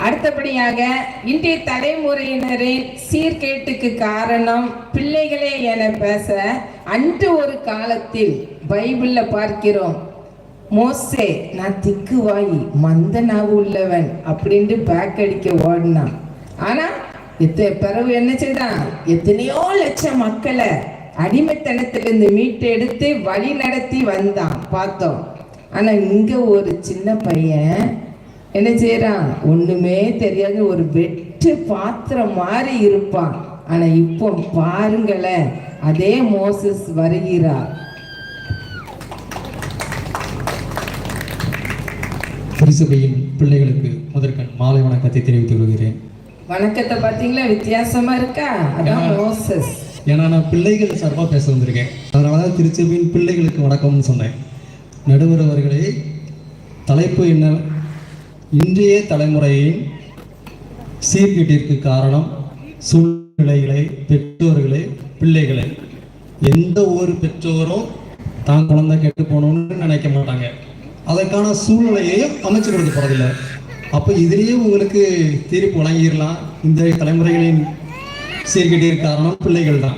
அடுத்தபடியாக இன்றைய தலைமுறையினரின் சீர்கேட்டுக்கு காரணம் பிள்ளைகளே என பேச அன்று ஒரு காலத்தில் பைபிள்ல பார்க்கிறோம், மோசே நான் திக்குவாயி மந்த நாவு உள்ளவன் அப்படின்ட்டு பேக் அடிக்க ஓடினான். ஆனா பிறகு என்ன செய்தான், எத்தனையோ லட்சம் மக்களை அடிமைத்தனத்திலிருந்து மீட்டெடுத்து வழி நடத்தி வந்தான் பார்த்தோம். ஆனா இங்க ஒரு சின்ன பையன் என்ன செய்யறான், ஒண்ணுமே தெரியாது, ஒரு வெற்று பாத்திரம் மாதிரி இருப்பான். ஆனா இப்போ பாருங்களேன், அதே மோசஸ் வருகிறார். திருச்சபையின் பிள்ளைகளுக்கு முதற்கண் மாலை வணக்கத்தை தெரிவித்துக் கொள்கிறேன். வணக்கத்தை பார்த்தீங்களா, வித்தியாசமா இருக்கா? அதான் மோசஸ். ஏன்னா நான் பிள்ளைகள் சார்பாக பேச வந்திருக்கேன், அதனாலதான் திருச்சபையின் பிள்ளைகளுக்கு வணக்கம்னு சொன்னேன். நடுவர் அவர்களே, தலைப்பு என்ன, இன்றைய தலைமுறையின் சீர்கேட்டிற்கு காரணம் சூழ்நிலைகளை, பெற்றோர்களே, பிள்ளைகளை. எந்த ஒரு பெற்றோரும் தான் குழந்தை கெட்டு போகணும்னு நினைக்க மாட்டாங்க, அதற்கான சூழ்நிலையையும் அமைச்சு கொடுக்க போறதில்லை. அப்போ இதுலேயே உங்களுக்கு தீர்ப்பு வழங்கிடலாம், இந்த தலைமுறைகளின் சீர்கேட்டிற்கு காரணம் பிள்ளைகள் தான்.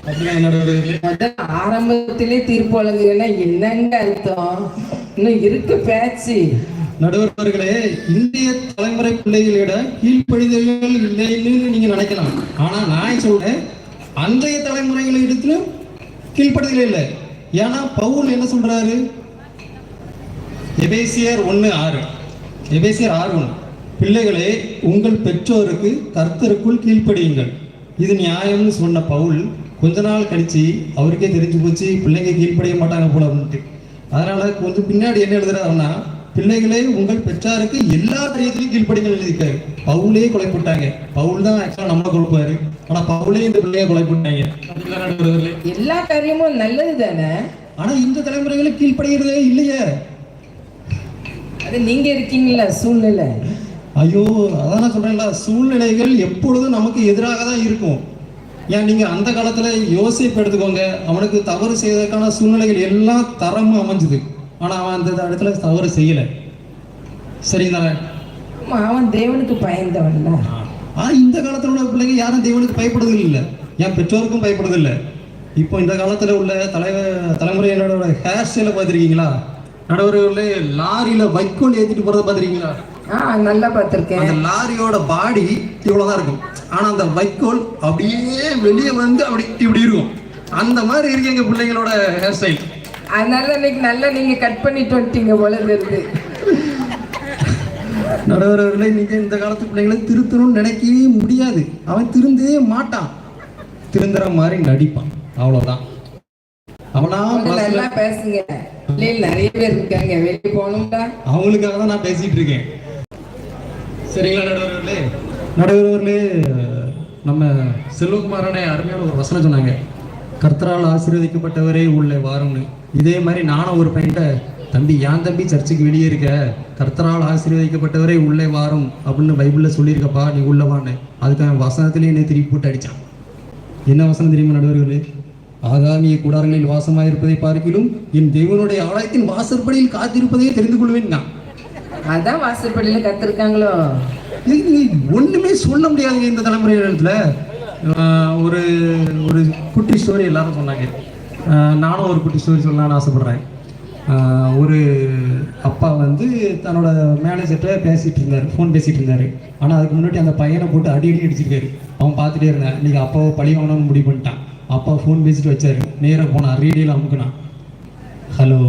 அப்படியா நடுவர்களே? அதான் ஆரம்பத்திலே தீர்ப்பு வழங்குங்கன்னா என்னங்க அர்த்தம்? இன்னும் இருக்கு பேச்சு. நடுவர் அவர்களே, இந்திய தலைமுறை பிள்ளைகளிட கீழ்ப்படிதல்கள் இல்லைன்னு நீங்க நினைக்கலாம். ஆனா நான் சொல்றேன், அன்றைய தலைமுறைகளிடத்திலும் கீழ்ப்படிதல் இல்லை. ஏன்னா பவுல் என்ன சொல்றாரு? எபேசியர் 1:6, எபேசியர் 6:1, பிள்ளைகளே உங்கள் பெற்றோருக்கு கர்த்தருக்குள் கீழ்ப்படியுங்கள். இது நியாயம்னு சொன்ன பவுல் கொஞ்ச நாள் கழிச்சு அவருக்கே தெரிஞ்சு போச்சு பிள்ளைங்க கீழ்ப்படிய மாட்டாங்க போல அப்படின்ட்டு. அதனால கொஞ்சம் பின்னாடி என்ன எழுதுறாருன்னா, பிள்ளைகளே உங்கள் பெற்றாருக்கு எல்லா காரியத்திலையும் கீழ்ப்படிகள் எழுதியிருக்காரு. பவுலே கொலை போட்டாங்க. பவுல் தான் ஆக்சுவலா நம்மளை கொடுப்பாரு. ஆனா பவுலே இந்த பிள்ளைய கொலை போட்டாங்க. எல்லா காரியமும் நல்லது தானே. ஆனா இந்த தலைமுறைகளை கீழ்ப்படுகிறதே இல்லையே. அது நீங்க இருக்கீங்களா சூழ்நிலை? ஐயோ, அதான் நான் சொல்றேன்ல, சூழ்நிலைகள் எப்பொழுதும் நமக்கு எதிராக தான் இருக்கும். ஏன் நீங்க அந்த காலத்துல யோசிப்பு எடுத்துக்கோங்க. அவனுக்கு தவறு செய்வதற்கான சூழ்நிலைகள் எல்லாம் தரமா அமைஞ்சுது. ஆனா அவன் அந்த இடத்துல தவறு செய்யல. சரிங்களா? அவன் தேவனுக்கு பயந்தவன்ல. இந்த காலத்துல உள்ள பிள்ளைங்க யாரும் தேவனுக்கு பயப்படுதல் இல்லை. என் பெற்றோருக்கும் பயப்படுதல் இல்லை. இப்போ இந்த காலத்துல உள்ள தலைமுறையினரோட ஹேர் ஸ்டைலை பார்த்துருக்கீங்களா? நடுவர்களே, லாரியில வைக்கோல் ஏற்றிட்டு போறதை பார்த்துருக்கீங்களா? நல்லா பார்த்துருக்கேன். அந்த லாரியோட பாடி இவ்வளவுதான் இருக்கும். ஆனா அந்த வைக்கோல் அப்படியே வெளியே வந்து அப்படி இப்படி இருக்கும். அந்த மாதிரி இருக்கு எங்க பிள்ளைங்களோட ஹேர் ஸ்டைல். அதனால இன்னைக்கு நல்லா நீங்க கட் பண்ணிட்டு வந்துட்டீங்க போல இருக்கு. நடுவர்களே, நீங்க இந்த காலத்து பிள்ளைங்களை திருத்தணும்னு நினைக்கவே முடியாது. அவன் திருந்தவே மாட்டான். திருந்துற மாதிரி நடிப்பான், அவ்வளவுதான். அவனா நல்லா பேசுங்க. பிள்ளைகள் நிறைய பேர் இருக்காங்க, வெளியே போகணும்டா. அவங்களுக்காக தான் நான் பேசிட்டு இருக்கேன். சரிங்களா நடுவர்களே? நடுவர்களே, நம்ம செல்வகுமாரனே அருமையான ஒரு வசனம் சொன்னாங்க, கர்த்தரால் ஆசீர்வதிக்கப்பட்டவரே உள்ளே வாரும்னு. இதே மாதிரி நானும் ஒரு பையன்கிட்ட, தம்பி ஏன் தம்பி சர்ச்சுக்கு வெளியே இருக்க, கர்த்தரால் ஆசீர்வதிக்கப்பட்டவரே உள்ளே வாரும் அப்படின்னு பைபிளில் சொல்லியிருக்கப்பா, நீ உள்ள வான்னு. அதுக்கான வசனத்திலேயே என்னை திருப்பி போட்டு அடித்தான். என்ன வசனம் தெரியுமா நடுவர்களே? ஆகாமிய கூடாரங்களில் வாசமாயிருப்பதை பார்க்கிலும் என் தேவனுடைய ஆலயத்தின் வாசற்படியில் காத்திருப்பதையே தெரிந்து கொள்வேன். நான் அதான் வாசற்படியில கத்திருக்காங்களோ. ஒண்ணுமே சொல்ல முடியாதுங்க இந்த தலைமுறை இடத்துல. ஒரு ஒரு குட்டி ஸ்டோரி எல்லாரும் சொன்னாங்க. நானும் ஒரு குட்டி ஸ்டோரி சொல்லலாம்னு ஆசைப்படுறேன். ஒரு அப்பா வந்து தன்னோட மேனேஜர்கிட்ட பேசிட்டு இருந்தார், ஃபோன் பேசிட்டு இருந்தாரு. ஆனால் அதுக்கு முன்னாடி அந்த பையனை போட்டு அடி அடிச்சிருக்காரு. அவன் பார்த்துட்டே இருந்தான். இன்னைக்கு அப்பாவை பழி வாங்கணும்னு முடிவு பண்ணிட்டான். அப்பா ஃபோன் பேசிட்டு வச்சாரு. நேராக போனான், ரேடியோவில் அமுக்குனான். ஹலோ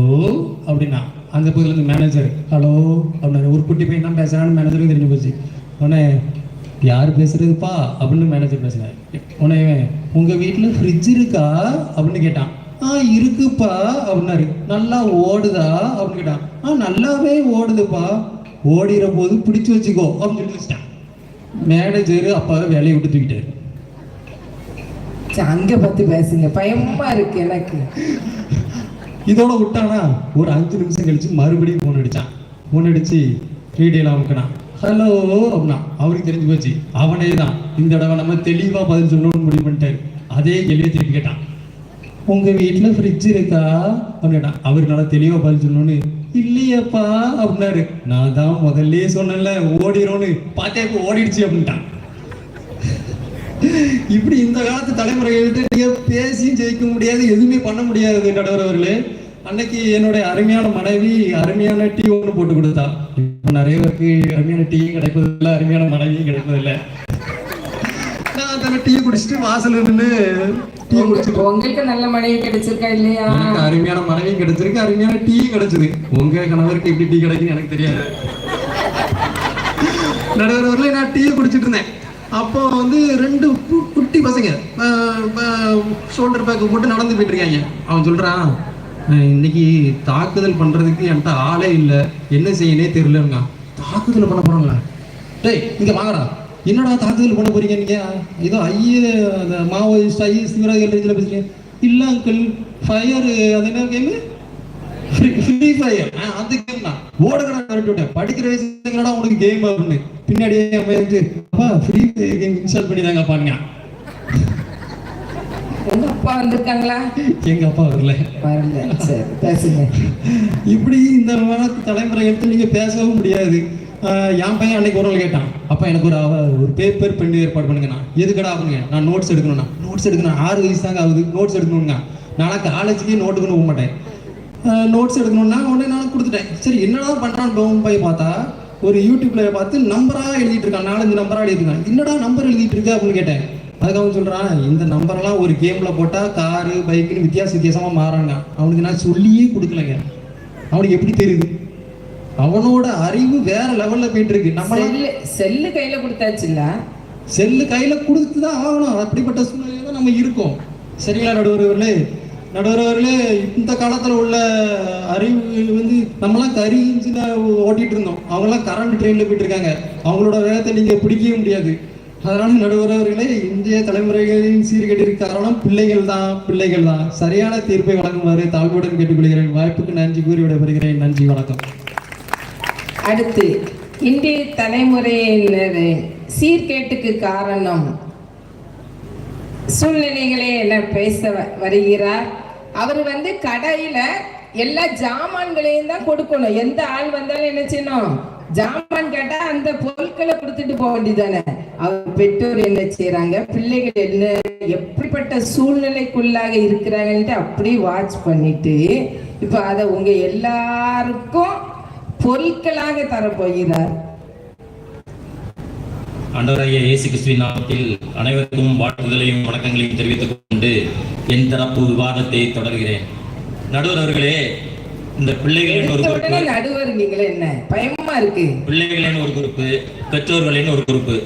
அப்படின்னா அந்த பகுதியிலேருந்து மேனேஜர் ஹலோ அப்படின்னாரு. ஒரு குட்டி பையன் தான் பேசுகிறான்னு மேனேஜருக்கு தெரிஞ்சு போச்சு. உடனே யார் பேசுறதுப்பா அப்படின்னு மேனேஜர் பேசினார். உடனே உங்கள் வீட்டில் ஃப்ரிட்ஜ் இருக்கா அப்படின்னு கேட்டான். இருக்குப்பா அப்படின்னாரு. நல்லா ஓடுதா அப்படின்னு கேட்டான். நல்லாவே ஓடுதுப்பா. ஓடிற போது பிடிச்சி வச்சுக்கோ அப்படின்னு சொல்லி வச்சுட்டான். மேனேஜர் அப்பாவை வேலையை விட்டு தூக்கிட்டாரு. அங்க பத்தி பேசுங்க, பயமா இருக்கு எனக்கு. இதோட விட்டானா ஒரு 5 நிமிஷம் கழிச்சு மறுபடியும் ஃபோன் அடிச்சான். ஃபோன் அடிச்சு ரேடியோல அமுக்கினான். ஹலோ அப்படின்னா அவருக்கு தெரிஞ்சு போச்சு. அவனே தான் இந்த தடவை நம்ம தெளிவா பதில் சொல்லணும்னு முடிவு பண்ணிட்டாரு. அதே கேள்வியை திருப்பி கேட்டான். உங்க வீட்டுல ஃப்ரிட்ஜ் இருக்கா அப்படின்னு கேட்டான். அவருக்கு நல்லா தெளிவா பதில் சொல்லணும்னு இல்லையப்பா அப்படின்னாரு. நான் தான் முதல்ல சொன்னேன்ல ஓடிரோன்னு, பார்த்தே இப்போ ஓடிடுச்சு அப்படின்ட்டான். இப்படி இந்த காலத்து தலைமுறைகள்கிட்ட பேசியும் ஜெயிக்க முடியாது, எதுவுமே பண்ண முடியாது நடுவர்களே. அன்னைக்கு என்னுடைய அருமையான மனைவி அருமையான டீ ஒன்று போட்டு கொடுத்தா. இப்போ நிறைய பேருக்கு அருமையான டீயும் கிடைப்பதில்லை, அருமையான மனைவியும் கிடைப்பதில்லை. நான் அந்த டீ குடிச்சிட்டு வாசல் இருந்து டீ குடிச்சிட்டு. உங்களுக்கு நல்ல மனைவி கிடைச்சிருக்கா இல்லையா? எனக்கு அருமையான மனைவியும் கிடைச்சிருக்கு, அருமையான டீயும் கிடைச்சது. உங்க கணவருக்கு எப்படி டீ கிடைக்குன்னு எனக்கு தெரியாது. நடுவர்களே, நான் டீ குடிச்சிட்டு இருந்தேன். அப்போ வந்து 2 குட்டி பசங்க ஷோல்டர் பேக் போட்டு நடந்து போயிட்டு இருக்காங்க. அவன் சொல்றான், இன்னைக்கு தாக்குதல் பண்றதுக்கு என்கிட்ட ஆளே இல்லை, என்ன செய்யனே தெரியலங்க. தாக்குதல் பண்ண போறாங்களா? டேய் இங்க வாங்கடா. என்னடா தாக்குதல் பண்ண போறீங்க நீங்க? ஏதோ அந்த மாவோயிஸ்ட் ஐஎஸ் தீவிரவாதிகள் ரேஞ்சில் பேசுறீங்க. இல்ல அங்கிள், ஃபயர் அது என்ன கேமு? Free fire. அந்த கேம் தான். ஓடுகிறா விட்டுவிட்டேன். படிக்கிற வயசுலடா உனக்கு கேம் அப்படின்னு பின்னாடியே அப்பா ஃப்ரீ ஃபயர் கேம் இன்ஸ்டால் பண்ணி தாங்க பாருங்க. உங்க அப்பா வந்திருக்காங்களா? எங்க அப்பா வரல. சரி பேசுங்க. இப்படி இந்த தலைமுறை எடுத்து நீங்க பேசவும் முடியாது. என் பையன் அன்னைக்கு ஒரு நாள் கேட்டான், அப்பா எனக்கு ஒரு பேப்பர் பென் ஏற்பாடு பண்ணுங்க. நான் எதுக்கடா பண்ணுங்க? நான் நோட்ஸ் எடுக்கணும்னா. நோட்ஸ் எடுக்கணும், 6 வயசு தாங்க ஆகுது, நோட்ஸ் எடுக்கணுங்க. நானும் காலேஜுக்கே நோட்டுக்குன்னு போக மாட்டேன். நோட்ஸ் எடுக்கணும்னா உடனே நான் கொடுத்துட்டேன். சரி என்னடா பண்ணுறான்னு போய் பார்த்தா ஒரு யூடியூப்பில் பார்த்து நம்பராக எழுதிட்டு இருக்கான், 4-5 நம்பராக எழுதிருக்கான். என்னடா நம்பர் எழுதிட்டு இருக்க அப்படின்னு கேட்டேன். அதுக்கு அவன் சொல்கிறான், இந்த நம்பரெல்லாம் ஒரு கேமில் போட்டால் காரு பைக்குன்னு வித்தியாசமாக மாறாங்க. அவனுக்கு நான் சொல்லியே கொடுக்கலைங்க. அவனுக்கு எப்படி தெரியுது? அவனோட அறிவு வேற லெவலில் போயிட்டு இருக்கு. நம்ம செல்லு கையில் கொடுத்தாச்சுல்ல, செல்லு கையில் கொடுத்து தான் ஆகணும். அப்படிப்பட்ட சூழ்நிலையில தான் நம்ம இருக்கோம். சரிங்களா நடுவர்களே? இந்த காலத்தில் உள்ள அறிவு நம்மளாம் கரி இன்ஜினை ஓட்டிகிட்டு இருந்தோம். அவங்களாம் கரண்ட் ட்ரெயினில் போயிட்டு இருக்காங்க. அவங்களோட வேகத்தை நீங்கள் பிடிக்கவே முடியாது. அதனால நடுவர்களே, இந்திய தலைமுறைகளின் சீர்கேட்டிற்கு காரணம் பிள்ளைகள் தான். சரியான தீர்ப்பை வழங்குமாறு தாழ்வுடன் கேட்டுக்கொள்கிறேன். வாய்ப்புக்கு நன்றி கூறி விடைபெறுகிறேன். நன்றி, வணக்கம். அடுத்து இந்திய தலைமுறையினரின் சீர்கேட்டுக்கு காரணம் சூழ்நிலைகளே என பேச வருகிறார். அவர் கடையில எல்லா ஜாமான்களையும் தான் கொடுக்கணும். எந்த ஆள் வந்தாலும் என்ன செய்யணும்? ஜாமான் கேட்டா அந்த பொருட்களை கொடுத்துட்டு போக வேண்டியதானே. அவர் பெற்றோர் என்ன செய்யறாங்க, பிள்ளைகள் என்ன எப்படிப்பட்ட சூழ்நிலைக்குள்ளாக இருக்கிறாங்கன்ட்டு அப்படி வாட்ச் பண்ணிட்டு இப்ப அதை உங்க எல்லாருக்கும் பொருட்களாக தரப்போகிறார். ஆண்டவராகிய இயேசு கிறிஸ்துவின் நாமத்தில் அனைவருக்கும் வாழ்த்துதலையும் வணக்கங்களையும் தெரிவித்துக் கொண்டு என் தரப்பு விவாதத்தை தொடர்கிறேன். நடுவர் அவர்களே, இந்த பிள்ளைகளின் ஒரு குரூப்பு, நடுவர் நீங்களே என்ன பயமா இருக்கு, பிள்ளைகளின் ஒரு குரூப்பு, பெற்றோர்களின் ஒரு குரூப்பு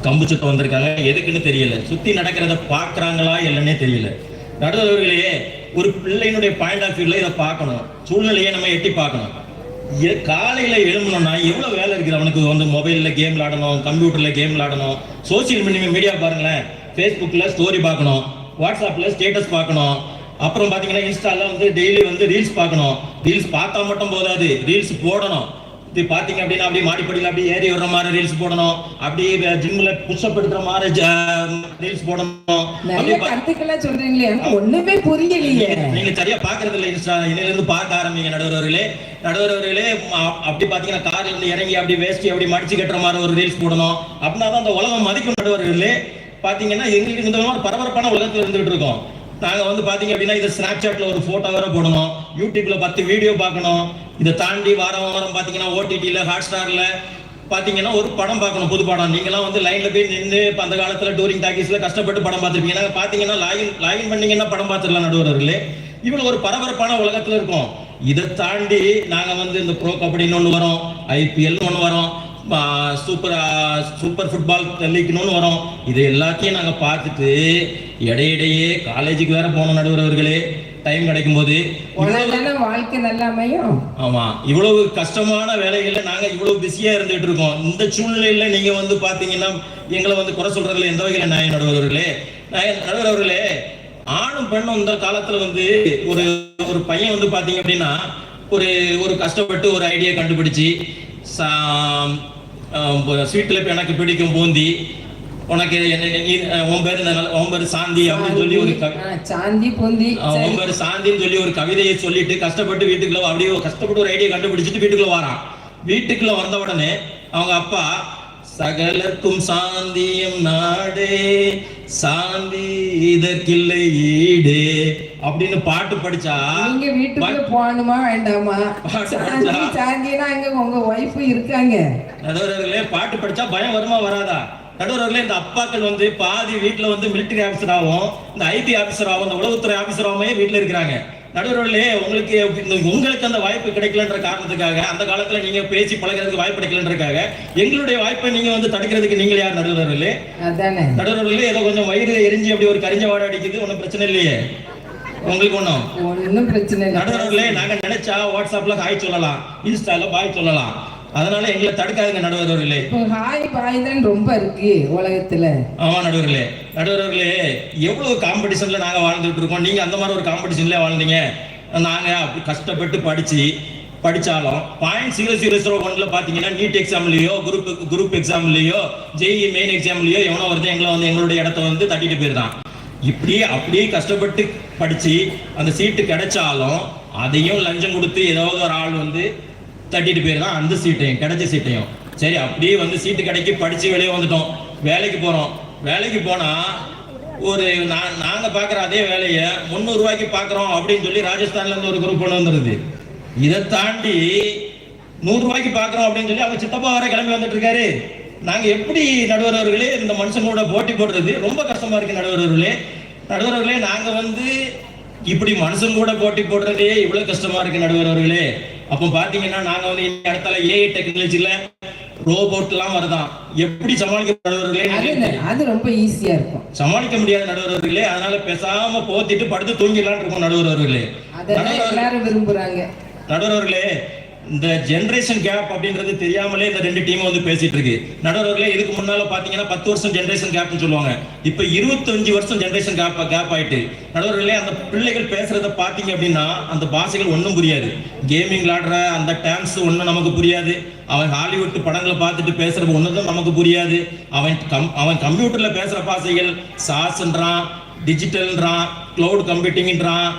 கம்பு சுத்த வந்திருக்காங்க. எதுக்குன்னு தெரியல, சுத்தி நடக்கிறத பாக்குறாங்களா இல்லைன்னே தெரியல. நடுவர் அவர்களே, ஒரு பிள்ளையினுடைய பாயிண்ட் ஆஃப் வியூல இதை பார்க்கணும், சூழ்நிலையை நம்ம எட்டி பார்க்கணும். காலையில எழும்பணும்னா எவ்வளவு வேலை இருக்குது அவனுக்கு. மொபைல்ல கேம் விளாடணும், கம்ப்யூட்டர்ல கேம் விளாடணும், சோசியல் மீடியா பாருங்களேன், ஃபேஸ்புக்ல ஸ்டோரி பார்க்கணும், வாட்ஸ்அப்ல ஸ்டேட்டஸ் பார்க்கணும், அப்புறம் பாத்தீங்கன்னா இன்ஸ்டால டெய்லி ரீல்ஸ் பார்க்கணும். ரீல்ஸ் பார்த்தா மட்டும் போதாது, ரீல்ஸ் போடணும். இது பாத்தீங்க அப்படின்னா அப்படியே மாடிப்படியில் அப்படியே ஏறி வர்ற மாதிரி ரீல்ஸ் போடணும், அப்படியே ஜிம்ல புஷ்அப் எடுக்கிற மாதிரி ரீல்ஸ் போடணும். சொல்றீங்களே ஒண்ணுமே புரியலையே, நீங்க சரியா பாக்குறது இல்ல. இன்ஸ்டா இன்னையில இருந்து பார்க்க ஆரம்பிங்க நடுவர்களே. அப்படி பாத்தீங்கன்னா கார்ல இருந்து இறங்கி அப்படி வேஸ்டி அப்படி மடிச்சு கட்டுற மாதிரி ஒரு ரீல்ஸ் போடணும். அப்படின்னா தான் அந்த உலகம் மதிக்கும். நடுவர்களே பாத்தீங்கன்னா எங்களுக்கு இந்த மாதிரி பரபரப்பான உலகத்துல இருந்துகிட்டு இருக்கோம். நாங்க பாத்தீங்க அப்படின்னா இதை ஸ்னாப்சாட்ல ஒரு போட்டோ வேற போடணும், யூடியூப்ல 10 வீடியோ பார்க்கணும். இதை தாண்டி வாரம் பாத்தீங்கன்னா ஓடிடில ஹாட்ஸ்டார்ல பாத்தீங்கன்னா ஒரு படம் பார்க்கணும், புது படம். நீங்களாம் லைன்ல போய் நின்று அந்த காலத்துல டூரிங் டாக்கீஸ்ல கஷ்டப்பட்டு படம் பார்த்திருப்பீங்க. பாத்தீங்கன்னா லாகின் பண்ணீங்கன்னா படம் பார்த்துடலாம் நடுவர்களே. இவ்வளவு ஒரு பரபரப்பான உலகத்துல இருக்கும். இதை தாண்டி நாங்க இந்த ப்ரோ கபடின்னு ஒண்ணு வரும், IPL ஒண்ணு வரும், சூப்பர் ஃபுட்பால் லீக்னு வரும். இது எல்லாத்தையும் நாங்க பார்த்துட்டு இடையிடையே காலேஜுக்கு வேற போனோம் நடுவர்களே. டைம் கிடைக்கும் போது வாழ்க்கை நல்லாமையும். ஆமா, இவ்வளவு கஷ்டமான வேலைகள்ல நாங்க இவ்வளவு பிஸியா இருந்துட்டு இருக்கோம். இந்த சூழ்நிலையில நீங்க பாத்தீங்கன்னா எங்களை குறை சொல்றதுல எந்த வகையில நியாயம் நடுவர்களே? ஆணும் பெண்ணும் இந்த காலத்துல ஒரு பையன் பாத்தீங்க அப்படின்னா ஒரு கஷ்டப்பட்டு ஒரு ஐடியா கண்டுபிடிச்சு ஸ்வீட்ல எனக்கு பிடிக்கும் பூந்தி, உனக்கு உன் பேரு சாந்தி அப்படின்னு சொல்லி உன் பேரு சாந்தின்னு சொல்லி ஒரு கவிதையை சொல்லிட்டு கஷ்டப்பட்டு வீட்டுக்குள்ள அப்படியே கஷ்டப்பட்டு ஒரு ஐடியா கண்டுபிடிச்சிட்டு வீட்டுக்குள்ள வரான். வீட்டுக்குள்ள வந்த உடனே அவங்க அப்பா சகலக்கும் சாந்தியும் நாடே சாந்தி இதற்கில்லை ஈடே அப்படின்னு பாட்டு படிச்சா நீங்க வீட்டுக்குள்ள போகணுமா வேண்டாமா? சாந்தினா அங்க உங்க வைஃப் இருக்காங்க. நடுவர்களே, பாட்டு படிச்சா பயம் வருமா வராதா? நடுவர்களே, இந்த அப்பாக்கள் பாதி வீட்டுல மிலிட்டரி ஆபீசர் ஆகும், இந்த IT ஆபீசர் ஆகும், இந்த உளவுத்துறை ஆபீசர் ஆகும் வீட்டுல இருக்கிறாங்க. நடுவர்களே, உங்களுக்கு அந்த வாய்ப்பு கிடைக்கலன்ற காரணத்துக்காக அந்த காலத்துல நீங்க பேசி பழகிறதுக்கு வாய்ப்பு கிடைக்கலன்றக்காக எங்களுடைய வாய்ப்பை நீங்க தடுக்கிறதுக்கு நீங்க யார் நடுவர்களே? நடுவர்களே, ஏதோ கொஞ்சம் வயிறு எரிஞ்சு அப்படி ஒரு கரிஞ்ச வாடை அடிக்குது, ஒன்னும் பிரச்சனை இல்லையே உங்களுக்கு? ஒன்னும் பிரச்சனை இல்லை நடுவர்களே. நாங்க நினைச்சா வாட்ஸ்அப்ல ஹாய் சொல்லலாம், இன்ஸ்டால பாய் சொல்லலாம். அதனால எங்களை தடுக்காதுங்க நடுவர்களே. ஹாய் பாய் தான் ரொம்ப இருக்கு உலகத்துல. ஆமா நடுவர்களே. எவ்வளவு காம்படிஷன்ல நாங்க வாழ்ந்துட்டு இருக்கோம். நீங்க அந்த மாதிரி ஒரு காம்படிஷன்ல வாழ்ந்தீங்க. நாங்க அப்படி கஷ்டப்பட்டு படிச்சாலும் 0.0001 பாத்தீங்கன்னா நீட் எக்ஸாம்லயோ குரூப் எக்ஸாம்லயோ JEE மெயின் எக்ஸாம்லயோ எவனோ ஒருத்தன் எங்களுடைய இடத்த தட்டிட்டு போயிருந்தான். அப்படியே கஷ்டப்பட்டு படிச்சு அந்த சீட்டு கிடைச்சாலும் அதையும் லஞ்சம் கொடுத்து ஏதாவது ஒரு ஆள் தட்டிட்டு போயிருந்தான் அந்த சீட்டையும், கிடைச்ச சீட்டையும். சரி, அப்படியே சீட்டு கிடைக்கி படிச்சு வெளியே வந்துட்டோம், வேலைக்கு போறோம். வேலைக்கு போனா ஒரு நாங்க பாக்குற அதே வேலையை 300 ரூபாய்க்கு பாக்குறோம் அப்படின்னு சொல்லி ராஜஸ்தான்ல இருந்து ஒரு குரூப் கொண்டு வந்துருது. இதை தாண்டி 100 ரூபாய்க்கு பாக்குறோம் அப்படின்னு சொல்லி அவங்க சித்தப்பா வர கிளம்பி வந்துட்டு இருக்காரு. நாங்க எப்படி நடுவர் அவர்களே இந்த மனுஷங்களோட போட்டி போடுறது ரொம்ப கஷ்டமா இருக்கு. நடுவர் அவர்களே நாங்க வந்து இப்படி மனுஷன் கூட போட்டி போடுறதே இவ்வளவு கஷ்டமா இருக்கு நடுவர் அவர்களே. அப்போ பாத்தீங்கன்னா நாங்க வந்து இடத்துல ஏஐ டெக்னாலஜில ரோபோட் எல்லாம் வருதான், எப்படி சமாளிக்க நடுவர்களே? அது ரொம்ப ஈஸியா இருக்கும், சமாளிக்க முடியாத நடுவர்களே. அதனால பேசாம போத்திட்டு படுத்து தூங்கிடலாம் இருக்கும் நடுவர்களே. எல்லாரும் விரும்புறாங்க நடுவர்களே. இந்த ஜெனரேஷன் கேப் அப்படின்றது தெரியாமலே இந்த 2 டீம் வந்து பேசிட்டு இருக்கு நடுவர்களே. இதுக்கு முன்னால பாத்தீங்கன்னா 10 வருஷம் ஜெனரேஷன் கேப்னு சொல்லுவாங்க, இப்ப 25 வருஷம் ஜெனரேஷன் கேப் ஆயிட்டு நடுவர்களே. அந்த பிள்ளைகள் பேசுறத பாத்தீங்க அப்படின்னா அந்த பாஷைகள் ஒன்றும் புரியாது. கேமிங் விளையாடுற அந்த டேம்ஸ் ஒன்றும் நமக்கு புரியாது. அவன் ஹாலிவுட் படங்களை பார்த்துட்டு பேசுறது ஒன்றும் நமக்கு புரியாது. அவன் கம்ப்யூட்டர்ல பேசுற பாஷைகள் சாஸ்ன்றான், டிஜிட்டல்ன்றான், கிளவுட் கம்ப்யூட்டிங்ன்றான்,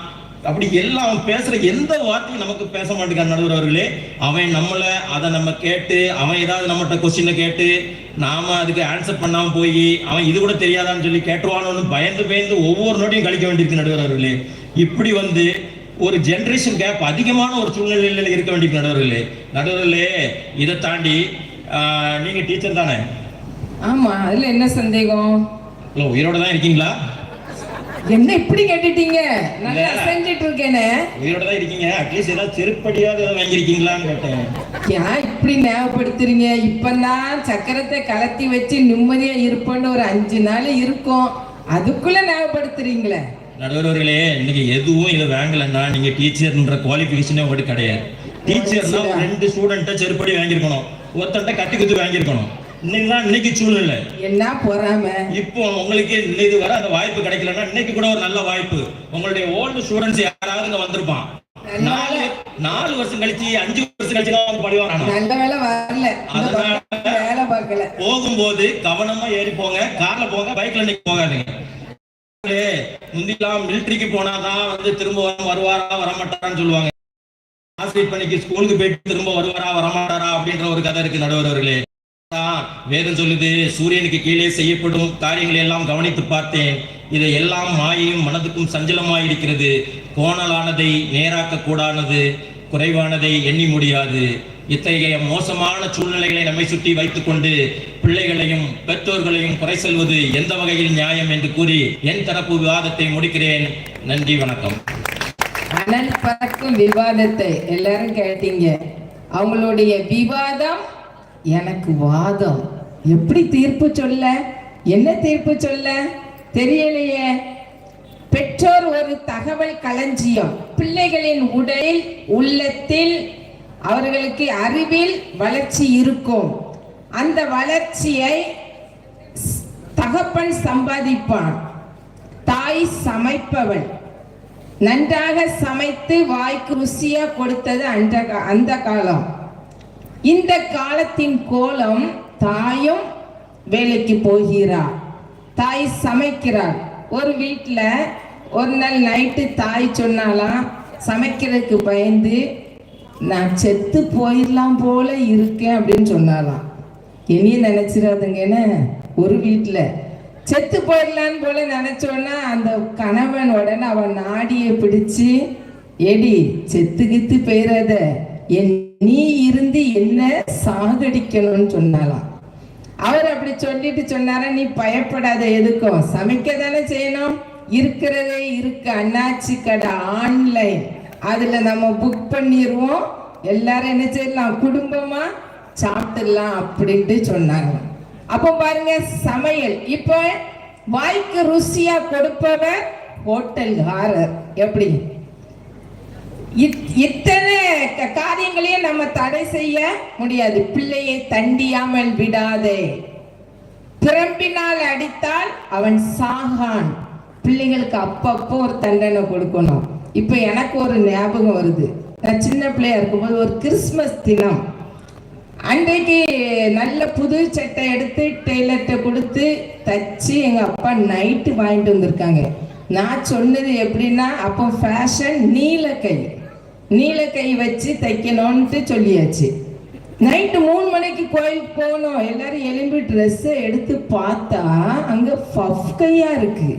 அப்படி எல்லாம் அவன் பேசுற எந்த வார்த்தையும் நமக்கு பேச மாட்டேங்கான் நடுவர் அவர்களே. அவன் அதை நம்ம கேட்டு அவன் ஏதாவது நம்மகிட்ட கொஸ்டினை கேட்டு நாம அதுக்கு ஆன்சர் பண்ணாம போய் அவன் இது கூட தெரியாதான்னு சொல்லி கேட்டுருவானு பயந்து ஒவ்வொரு நோட்டையும் கழிக்க வேண்டியிருக்கு நடுவர் அவர்களே. இப்படி வந்து ஒரு ஜெனரேஷன் கேப் அதிகமான ஒரு சூழ்நிலையில இருக்க வேண்டியிருக்கு நடுவர்களே. இதை தாண்டி நீங்க டீச்சர் தானே? ஆமா, அதுல என்ன சந்தேகம்? உயிரோட தான் இருக்கீங்களா? என்ன இப்படி கேட்டுட்டீங்க? நல்லா செஞ்சிட்டு இருக்கேனே. உயிரோட தான் இருக்கீங்க, அட்லீஸ்ட் ஏதாவது செருப்படியாவது வாங்கிருக்கீங்களான்னு கேட்டேன். ஏன் இப்படி ஞாபகப்படுத்துறீங்க? இப்பதான் சக்கரத்தை கலத்தி வச்சு நிம்மதியா இருப்பேன்னு ஒரு 5 நாள் இருக்கும், அதுக்குள்ள ஞாபகப்படுத்துறீங்களே. நடுவர்களே, இன்னைக்கு எதுவும் இதை வாங்கலன்னா நீங்க டீச்சர்ன்ற குவாலிஃபிகேஷனே உங்களுக்கு கிடையாது. டீச்சர்னா 2 ஸ்டூடெண்ட்டை செருப்படி வாங்கியிருக்கணும், ஒருத்தன்ட்ட கட்டி குத்து வாங்கியிருக்கணும். இன்னைக்கு சூழ்நிலை என்ன பொறாம. இப்போ உங்களுக்கு இது வர அந்த வாய்ப்பு கிடைக்கலன்னா இன்னைக்கு கூட ஒரு நல்ல வாய்ப்பு. உங்களுடைய ஓல்டு ஸ்டூடெண்ட்ஸ் யாராவது வந்துருப்பான், 4 வருஷம் கழிச்சு 5 வருஷம் கழிச்சு தான் படிவாங்க. நல்ல வேலை வரல, அதனால வேலை பார்க்கல. போகும்போது கவனமா ஏறி போங்க, கார்ல போங்க, பைக்ல இன்னைக்கு போகாதீங்க. முந்திலாம் மிலிட்டரிக்கு போனாதான் வந்து திரும்ப வருவாரா வரமாட்டாரான்னு சொல்லுவாங்க. ஆசிரியர் பணிக்கு ஸ்கூலுக்கு போயிட்டு திரும்ப வருவாரா வரமாட்டாரா அப்படின்ற ஒரு கதை இருக்கு நடுவர்களே. வேதம் சொல்லுது, சூரியனுக்கு கீழே செய்யப்படும் காரியங்களை எல்லாம் கவனித்து பார்த்தேன், இதை எல்லாம் மாயையும் மனதுக்கும் சஞ்சலமாய் இருக்கிறது. கோணலானதை நேராக்க கூடானது, குறைவானதை எண்ணி முடியாது. இத்தகைய மோசமான சூழ்நிலைகளை நம்மை சுற்றி வைத்துக் கொண்டு பிள்ளைகளையும் பெற்றோர்களையும் குறை சொல்வது எந்த வகையில் நியாயம் என்று கூறி என் தரப்பு விவாதத்தை முடிக்கிறேன். நன்றி, வணக்கம். அனல் பறக்கும் விவாதத்தை எல்லாரும் கேட்டீங்க. அவங்களுடைய விவாதம் எனக்கு வாதம். எப்படி தீர்ப்பு சொல்ல, என்ன தீர்ப்பு சொல்ல தெரியலையே. பெற்றோர் ஒரு தகவல் களஞ்சியம். பிள்ளைகளின் உடலில் உள்ளத்தில் அவர்களுக்கு அறிவில் வளர்ச்சி இருக்கும். அந்த வளர்ச்சியை தகப்பன் சம்பாதிப்பான், தாய் சமைப்பவள். நன்றாக சமைத்து வாய்க்கு ருசியா கொடுத்தது அந்த காலம். இந்த காலத்தின் கோலம், தாயும் வேலைக்கு போகிறார், தாய் சமைக்கிறாள். ஒரு வீட்டில் ஒரு நாள் நைட்டு தாய் சொன்னாலாம், சமைக்கிறதுக்கு பயந்து நான் செத்து போயிடலாம் போல இருக்கேன் அப்படின்னு சொன்னாலாம். இனியும் நினைச்சிடாதுங்கன்னு, ஒரு வீட்டில் செத்து போயிடலான்னு போல நினைச்சோன்னா அந்த கணவன் உடனே அவன் நாடியை பிடிச்சு, எடி செத்து கித்து போயிடாத, நீ இருந்து என்ன சாகடிக்கணும்னு சொன்னாலாம். அவர் அப்படி சொல்லிட்டு சொன்னாரா, நீ பயப்படாத, எதுக்கும் சமைக்க தானே செய்யணும், இருக்கிறதே இருக்கு அண்ணாச்சி கடை ஆன்லைன், அதுல நம்ம புக் பண்ணிடுவோம், எல்லாரும் என்ன செய்யலாம், குடும்பமா சாப்பிட்டுடலாம் அப்படின்ட்டு சொன்னாங்க. அப்போ பாருங்க சமையல். இப்போ வாய்க்கு ருசியா கொடுப்பவர் ஹோட்டல்காரர். எப்படி இத்தனை காரியங்களையும் நம்ம தடை செய்ய முடியாது. பிள்ளையை தண்டியாமல் விடாதே, பிரம்பினால் அடித்தால் அவன் சாகான். பிள்ளைகளுக்கு அப்பப்போ ஒரு தண்டனை கொடுக்கணும். இப்ப எனக்கு ஒரு ஞாபகம் வருது. நான் சின்ன பிள்ளையா இருக்கும்போது ஒரு கிறிஸ்மஸ் தினம் அன்றைக்கு நல்ல புது சட்டை எடுத்து டெய்லர்கிட்ட கொடுத்து தச்சு எங்க அப்பா நைட்டு வாங்கிட்டு வந்திருக்காங்க. நான் சொன்னது எப்படின்னா, அப்போ ஃபேஷன் நீலக்கை வச்சு தைக்கணும்ட்டு சொல்லியாச்சு. நைட்டு 3 மணிக்கு கோயிலுக்கு போகணும். எல்லாரும் எழும்பி ட்ரெஸ்ஸை எடுத்து பார்த்தா அங்க பஃப் கையா இருக்கு.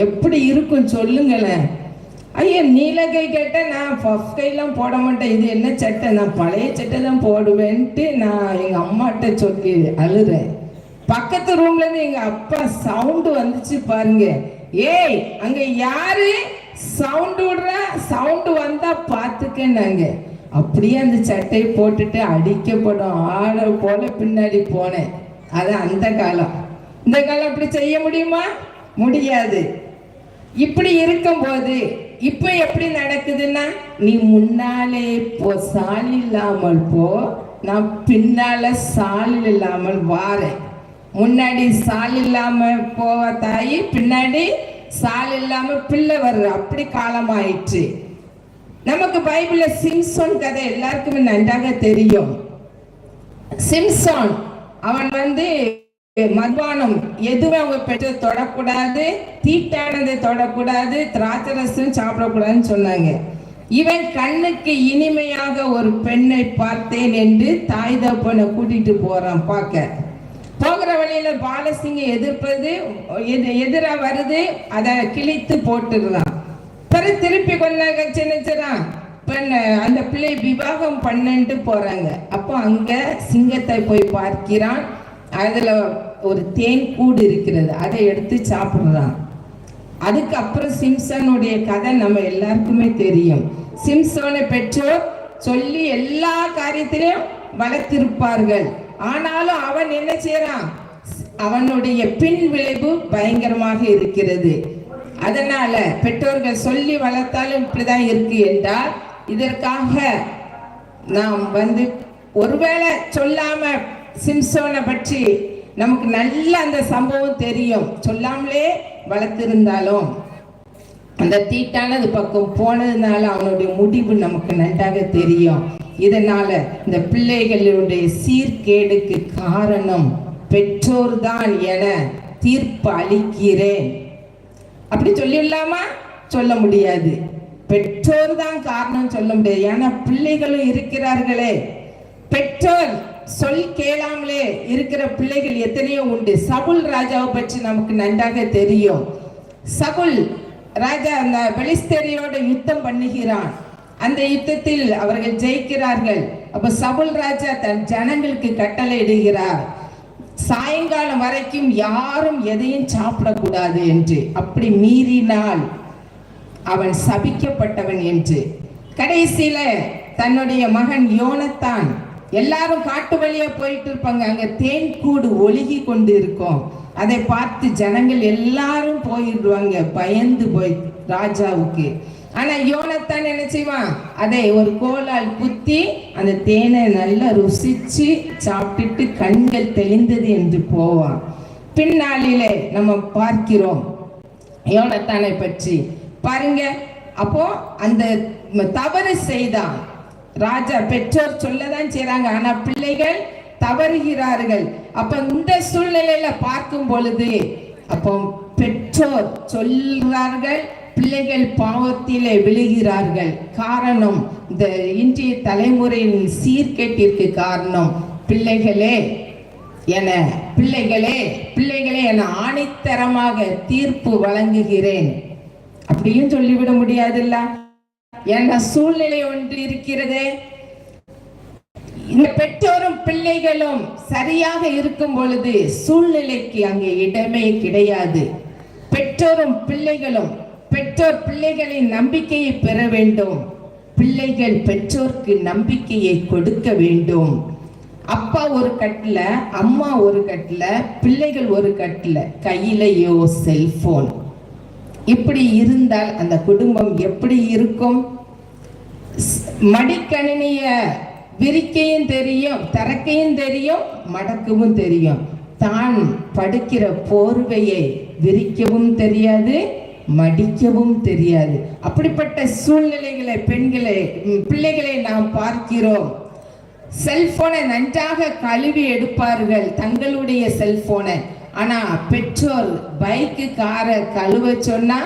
எப்படி இருக்கும் சொல்லுங்களேன். ஐயா நீலகை கேட்ட நான் பஃப் கையெல்லாம் போட மாட்டேன், இது என்ன சட்டை, நான் பழைய சட்டை தான் போடுவேன்ட்டு நான் எங்கள் அம்மாட்ட சொல்லி அழுறேன். பக்கத்து ரூம்ல இருந்து எங்க அப்பா சவுண்டு வந்துச்சு பாருங்க, ஏய் அங்க யாரு சவுண்டு விடுறா, சவுண்டு வந்தா பாத்துக்கன்னாங்க. அப்படியே அந்த சட்டையை போட்டுட்டு அடிக்கப்படும் ஆள போல பின்னாடி போனேன். அது அந்த காலம். இந்த காலம் அப்படி செய்ய முடியுமா? முடியாது. இப்படி இருக்கும்போது இப்ப எப்படி நடக்குதுன்னா, நீ முன்னாலே போ, சால் இல்லாமல் போ, நான் பின்னால சால் இல்லாமல் வாரேன். முன்னாடி சால் இல்லாம போவ தாயி, பின்னாடி சால் இல்லாம பிள்ளை வர்ற அப்படி காலம் ஆயிடுச்சு. நமக்கு பைபிள்ல சிம்சோன் கதை எல்லாருக்குமே நன்றாக தெரியும். சிம்சோன் அவன் மதுபானம் எதுவும் அவங்க பெற்று தொடக்கூடாது, தீட்டானதை தொடக்கூடாது, திராட்சரசம் சாப்பிடக்கூடாதுன்னு சொன்னாங்க. இவன் கண்ணுக்கு இனிமையாக ஒரு பெண்ணை பார்த்தேன் என்று தாய் தகப்பனை கூட்டிட்டு போறான். பார்க்க போகிற வழியில பாலசிங்க எதிராக வருது, அதை கிழித்து போட்டுடுறான். பிறகு திருப்பி கொஞ்ச நேரம் சின்னச்சுறான் அந்த பிள்ளை விவாகம் பண்ணன்ட்டு போறாங்க. அப்போ அங்க சிங்கத்தை போய் பார்க்கிறான். அதுல ஒரு தேன் கூடு இருக்கிறது, அதை எடுத்து சாப்பிடுறான். அதுக்கப்புறம் சிம்சனுடைய கதை நம்ம எல்லாருக்குமே தெரியும். சிம்சோனை பெற்றோர் சொல்லி எல்லா காரியத்திலையும் வளர்த்திருப்பார்கள். ஆனாலும் அவன் என்ன செய்யறான், அவனுடைய பின் விளைவு பயங்கரமாக இருக்கிறது. அதனால பெற்றோர்கள் சொல்லி வளர்த்தாலும் இப்படிதான் இருக்கு என்றால், இதற்காக நாம் ஒருவேளை சொல்லாம சிம்சோனை பற்றி நமக்கு நல்ல அந்த சம்பவம் தெரியும், சொல்லாமலே வளர்த்திருந்தாலும் அந்த தீட்டானது பக்கம் போனதுனால அவனுடைய முடிவு நமக்கு நன்றாக தெரியும். இதனால இந்த பிள்ளைகளுடைய சீர்கேடுக்கு காரணம் பெற்றோர் தான் என தீர்ப்பு அளிக்கிறேன். அப்படி சொல்லிடலாமா? சொல்ல முடியாது. பெற்றோர் தான் காரணம் சொல்ல முடியாது. ஏன்னா பிள்ளைகளும் இருக்கிறார்களே, பெற்றோர் சொல் கேளாமலே இருக்கிற பிள்ளைகள் எத்தனையோ உண்டு. சவுல் ராஜாவை பற்றி நமக்கு நன்றாக தெரியும். சவுல் ராஜா அந்த பெலிஸ்தேரியோட யுத்தம் பண்ணுகிறான். அந்த யுத்தத்தில் அவர்கள் ஜெயிக்கிறார்கள். அப்ப சவுல் ராஜா தன் ஜனங்களுக்கு கட்டளை இடுகிறார், சாயங்காலம் வரைக்கும் யாரும் எதையும் சாப்பிடக்கூடாது என்று. அப்படி மீறினால் அவன் சபிக்கப்பட்டவன் என்று. கடைசியில தன்னுடைய மகன் யோனத்தான், எல்லாரும் காட்டு வழியா போயிட்டு இருப்பாங்க, அங்க தேன் கூடு ஒழுகி கொண்டு இருக்கும். அதை பார்த்து ஜனங்கள் எல்லாரும் போயிடுவாங்க பயந்து போய் ராஜாவுக்கு. ஆனா யோனத்தான் என்ன செய்வான், அதை ஒரு கோலால் குத்தி அந்த தேனை நல்லா ருசிச்சு சாப்பிட்டுட்டு கண்கள் தெளிந்தது என்று போவான். பின்னாளிலே நம்ம பார்க்கிறோம் யோனத்தானை பற்றி பாருங்க. அப்போ அந்த தவறு செய்தான் ராஜா. பெற்றோர் சொல்லதான் செய்றாங்க, ஆனா பிள்ளைகள் தவறுகிறார்கள். அப்ப இந்த சூழ்நிலையில பார்க்கும் பொழுது அப்போ பெற்றோர் சொல்றார்கள், பிள்ளைகள் பாவத்திலே விழுகிறார்கள். காரணம் இந்த இன்றைய தலைமுறையின் சீர்கேட்டிற்கு காரணம் பிள்ளைகளே என ஆணித்தரமாக தீர்ப்பு வழங்குகிறேன். அப்படியும் சொல்லிவிட முடியாதுல்ல, ஏன்னா சூழ்நிலை ஒன்று இருக்கிறது. இந்த பெற்றோரும் பிள்ளைகளும் சரியாக இருக்கும் பொழுது சூழ்நிலைக்கு அங்கே இடமே கிடையாது. பெற்றோரும் பிள்ளைகளும், பெற்றோர் பிள்ளைகளின் நம்பிக்கையை பெற வேண்டும், பிள்ளைகள் பெற்றோருக்கு நம்பிக்கையை கொடுக்க வேண்டும். அப்பா ஒரு கட்டில, அம்மா ஒரு கட்டில, பிள்ளைகள் ஒரு கட்டில, கையிலையோ செல்போன். இப்படி இருந்தால் அந்த குடும்பம் எப்படி இருக்கும்? மடிக்கணினிய விரிக்கையும் தெரியும், திறக்கையும் தெரியும், மடக்கவும் தெரியும். தான் படுக்கிற போர்வையை விரிக்கவும் தெரியாது, மடிக்கவும் தெரியாது. அப்படிப்பட்ட சூழ்நிலைகளை பிள்ளைகளை நாம் பார்க்கிறோம். செல்போனை நன்றாக கழுவி எடுப்பார்கள், தங்களுடைய செல்போனை. ஆனா பெற்றோர் பைக்கு காரை கழுவ சொன்னா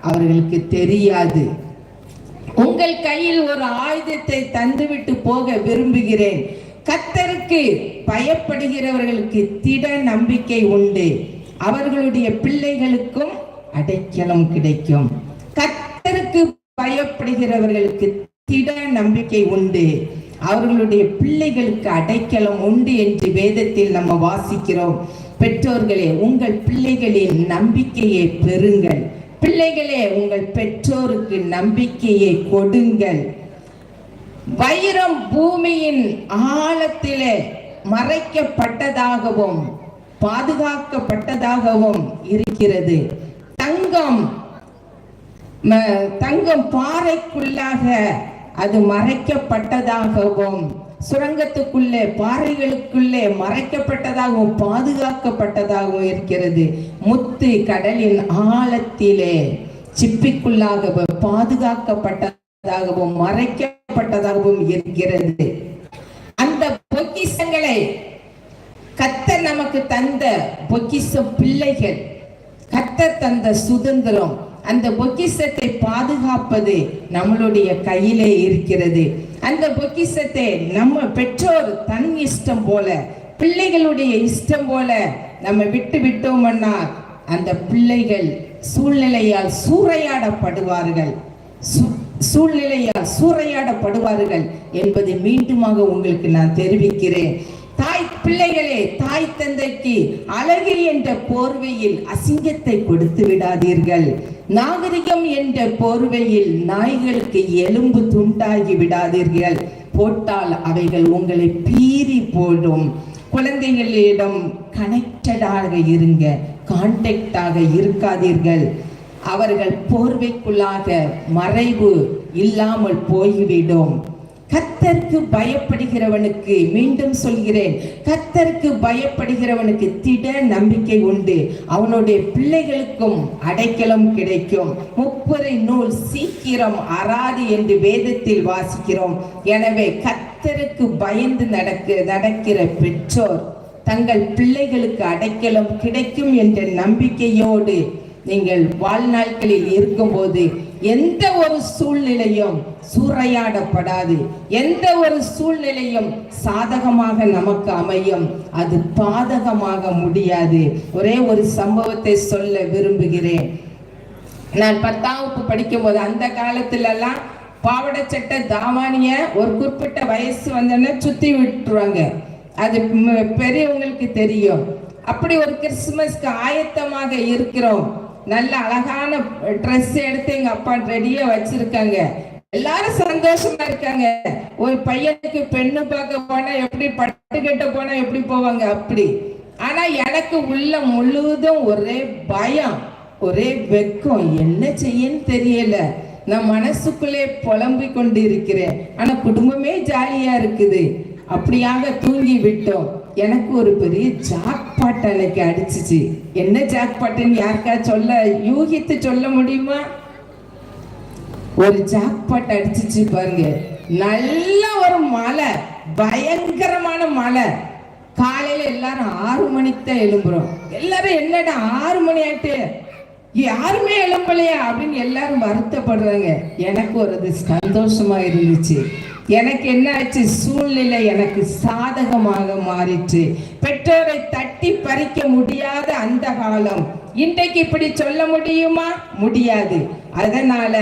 அவர்களுக்கு தெரியாது. உங்கள் கையில் ஒரு ஆயுதத்தை தந்துவிட்டு போக விரும்புகிறேன். கர்த்தருக்கு பயப்படுகிறவர்களுக்கு திட நம்பிக்கை உண்டு, அவர்களுடைய பிள்ளைகளுக்கும் அடைக்கலம் கிடைக்கும். கர்த்தருக்கு பயப்படுகிறவர்களுக்கு திட நம்பிக்கை உண்டு, அவர்களுடைய பிள்ளைகளுக்கு அடைக்கலம் உண்டு என்று வேதத்தில் நம்ம வாசிக்கிறோம். பெற்றோர்களே, உங்கள் பிள்ளைகளின் நம்பிக்கையை பெறுங்கள். பிள்ளைகளே, உங்கள் பெற்றோருக்கு நம்பிக்கையை கொடுங்கள். வைரம் பூமியின் ஆழத்திலே மறைக்கப்பட்டதாகவும் பாதுகாக்கப்பட்டதாகவும் இருக்கிறது. தங்கம் பாறைக்குள்ளாக அது மறைக்கப்பட்டதாகவும், சுரங்கத்துக்குள்ளே பாறைகளுக்குள்ளே மறைக்கப்பட்டதாகவும் பாதுகாக்கப்பட்டதாகவும் இருக்கிறது. முத்து கடலின் ஆழத்திலே சிப்பிக்குள்ளாக பாதுகாக்கப்பட்டதாகவும் மறைக்கப்பட்டதாகவும் இருக்கிறது. அந்த பொக்கிஷங்களை கர்த்தர் நமக்கு தந்த பொக்கிஷம் பிள்ளைகள், கர்த்தர் தந்த சுதந்திரம். அந்த பொக்கிஷத்தை பாதுகாப்பது நம்மளுடைய கையிலே இருக்கிறது. அந்த பொக்கிஷத்தை நம்ம பெற்றோர் தன் இஷ்டம் போல, பிள்ளைகளுடைய இஷ்டம் போல நம்ம விட்டோம்னா அந்த பிள்ளைகள் சூழ்நிலையால் சூறையாடப்படுவார்கள் என்பதை மீண்டுமாக உங்களுக்கு நான் தெரிவிக்கிறேன். பிள்ளைகளே, தாய் தந்தைக்கு அழகு என்ற போர்வையில் அசிங்கத்தை கொடுத்து விடாதீர்கள். நாகரிகம் என்ற போர்வையில் நாய்களுக்கு எலும்பு துண்டாகி விடாதீர்கள். போட்டால் அவைகள் உங்களை பீறி போடும். குழந்தைகளிடம் கனெக்டடாக இருங்க, கான்டாக்டாக இருக்காதீர்கள். அவர்கள் போர்வைக்குள்ளாக மறைவு இல்லாமல் போய்விடும். கர்த்தருக்கு பயப்படுகிறவனுக்கு, மீண்டும் சொல்கிறேன், கர்த்தருக்கு பயப்படுகிறவனுக்கு திட நம்பிக்கை உண்டு, அவனுடைய பிள்ளைகளுக்கும் அடைக்கலம் கிடைக்கும். முப்பது நூல் சீக்கிரம் அறாது என்று வேதத்தில் வாசிக்கிறோம். எனவே கர்த்தருக்கு பயந்து நடக்கிற பெற்றோர் தங்கள் பிள்ளைகளுக்கு அடைக்கலம் கிடைக்கும் என்ற நம்பிக்கையோடு நீங்கள் வாழ்நாட்களில் இருக்கும்போது எந்த ஒரு சூழ்நிலையும் சூறையாடப்படாது, எந்த ஒரு சூழ்நிலையும் சாதகமாக நமக்கு அமையும், அது பாதகமாக முடியாது. ஒரே ஒரு சம்பவத்தை சொல்ல விரும்புகிறேன். நான் 10ஆம் வகுப்பு படிக்கும் போது, அந்த காலத்துல எல்லாம் பாவாடை சட்டை தாவானிய ஒரு குறிப்பிட்ட வயசு வந்தோன்னா சுத்தி விட்டுருவாங்க. அது பெரியவங்களுக்கு தெரியும். அப்படி ஒரு கிறிஸ்துமஸ்க்கு ஆயத்தமாக இருக்கிறோம். நல்ல அழகான ட்ரெஸ் எடுத்து எங்க அப்பா ரெடியா வச்சிருக்காங்க. எல்லாரும் சந்தோஷமா இருக்காங்க. ஒரு பையனுக்கு பெண்ணு பார்க்க போனா எப்படி, பட்டு கட்ட போனா எப்படி போவாங்க அப்படி. ஆனா எனக்கு உள்ள முழுவதும் ஒரே பயம், ஒரே வெக்கம். என்ன செய்யன்னு தெரியல. நான் மனசுக்குள்ளே புலம்பிக் கொண்டு இருக்கிறேன். ஆனா குடும்பமே ஜாலியா இருக்குது. அப்படியாக தூங்கி விட்டோம். எனக்கு ஒரு பெரிய ஜாக்பாட் அன்னைக்கு அடிச்சிச்சு. என்ன ஜாக்பாட்டுன்னு யாருக்கா யூகித்து சொல்ல முடியுமா? ஒரு ஜாக்பாட் அடிச்சிச்சு பாருங்க. நல்ல ஒரு மழை, பயங்கரமான மழை. காலையில எல்லாரும் 6 மணிக்கு தான் எழும்புறோம். எல்லாரும் என்னடா 6 மணி ஆயிட்டு யாருமே எழும்பலையா அப்படின்னு எல்லாரும் வருத்தப்படுறாங்க. எனக்கு ஒரு சந்தோஷமா இருந்துச்சு. எனக்கு என்ன ஆச்சு, சூழ்நிலை எனக்கு சாதகமாக மாறிச்சு. பெற்றோரை தட்டி பறிக்க முடியாத அந்த காலம் இன்றைக்கு இப்படி சொல்ல முடியுமா? முடியாது. அதனால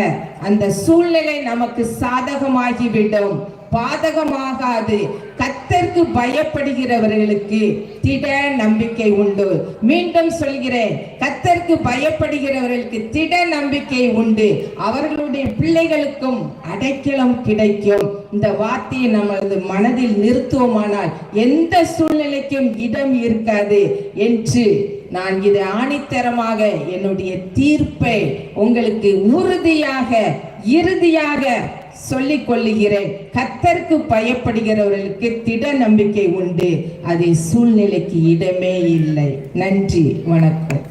அந்த சூழ்நிலை நமக்கு சாதகமாகிவிடும், பாதகமாகாது. கர்த்தருக்கு பயப்படுகிறவர்களுக்கு திட நம்பிக்கை உண்டு. மீண்டும் சொல்கிறேன், கர்த்தருக்கு பயப்படுகிறவர்களுக்கு திட நம்பிக்கை உண்டு, அவர்களுடைய பிள்ளைகளுக்கும் அடைக்கலம் கிடைக்கும். இந்த வார்த்தையை நமது மனதில் நிறுத்துவோமானால் எந்த சூழ்நிலைக்கும் இடம் இருக்காது என்று நான் இதை ஆணித்தரமாக என்னுடைய தீர்ப்பை உங்களுக்கு உறுதியாக இறுதியாக சொல்லிக் கொள்ளுகிறேன். கர்த்தருக்கு பயப்படுகிறவர்களுக்கு திட நம்பிக்கை உண்டு, அதை சூழ்நிலைக்கு இடமே இல்லை. நன்றி, வணக்கம்.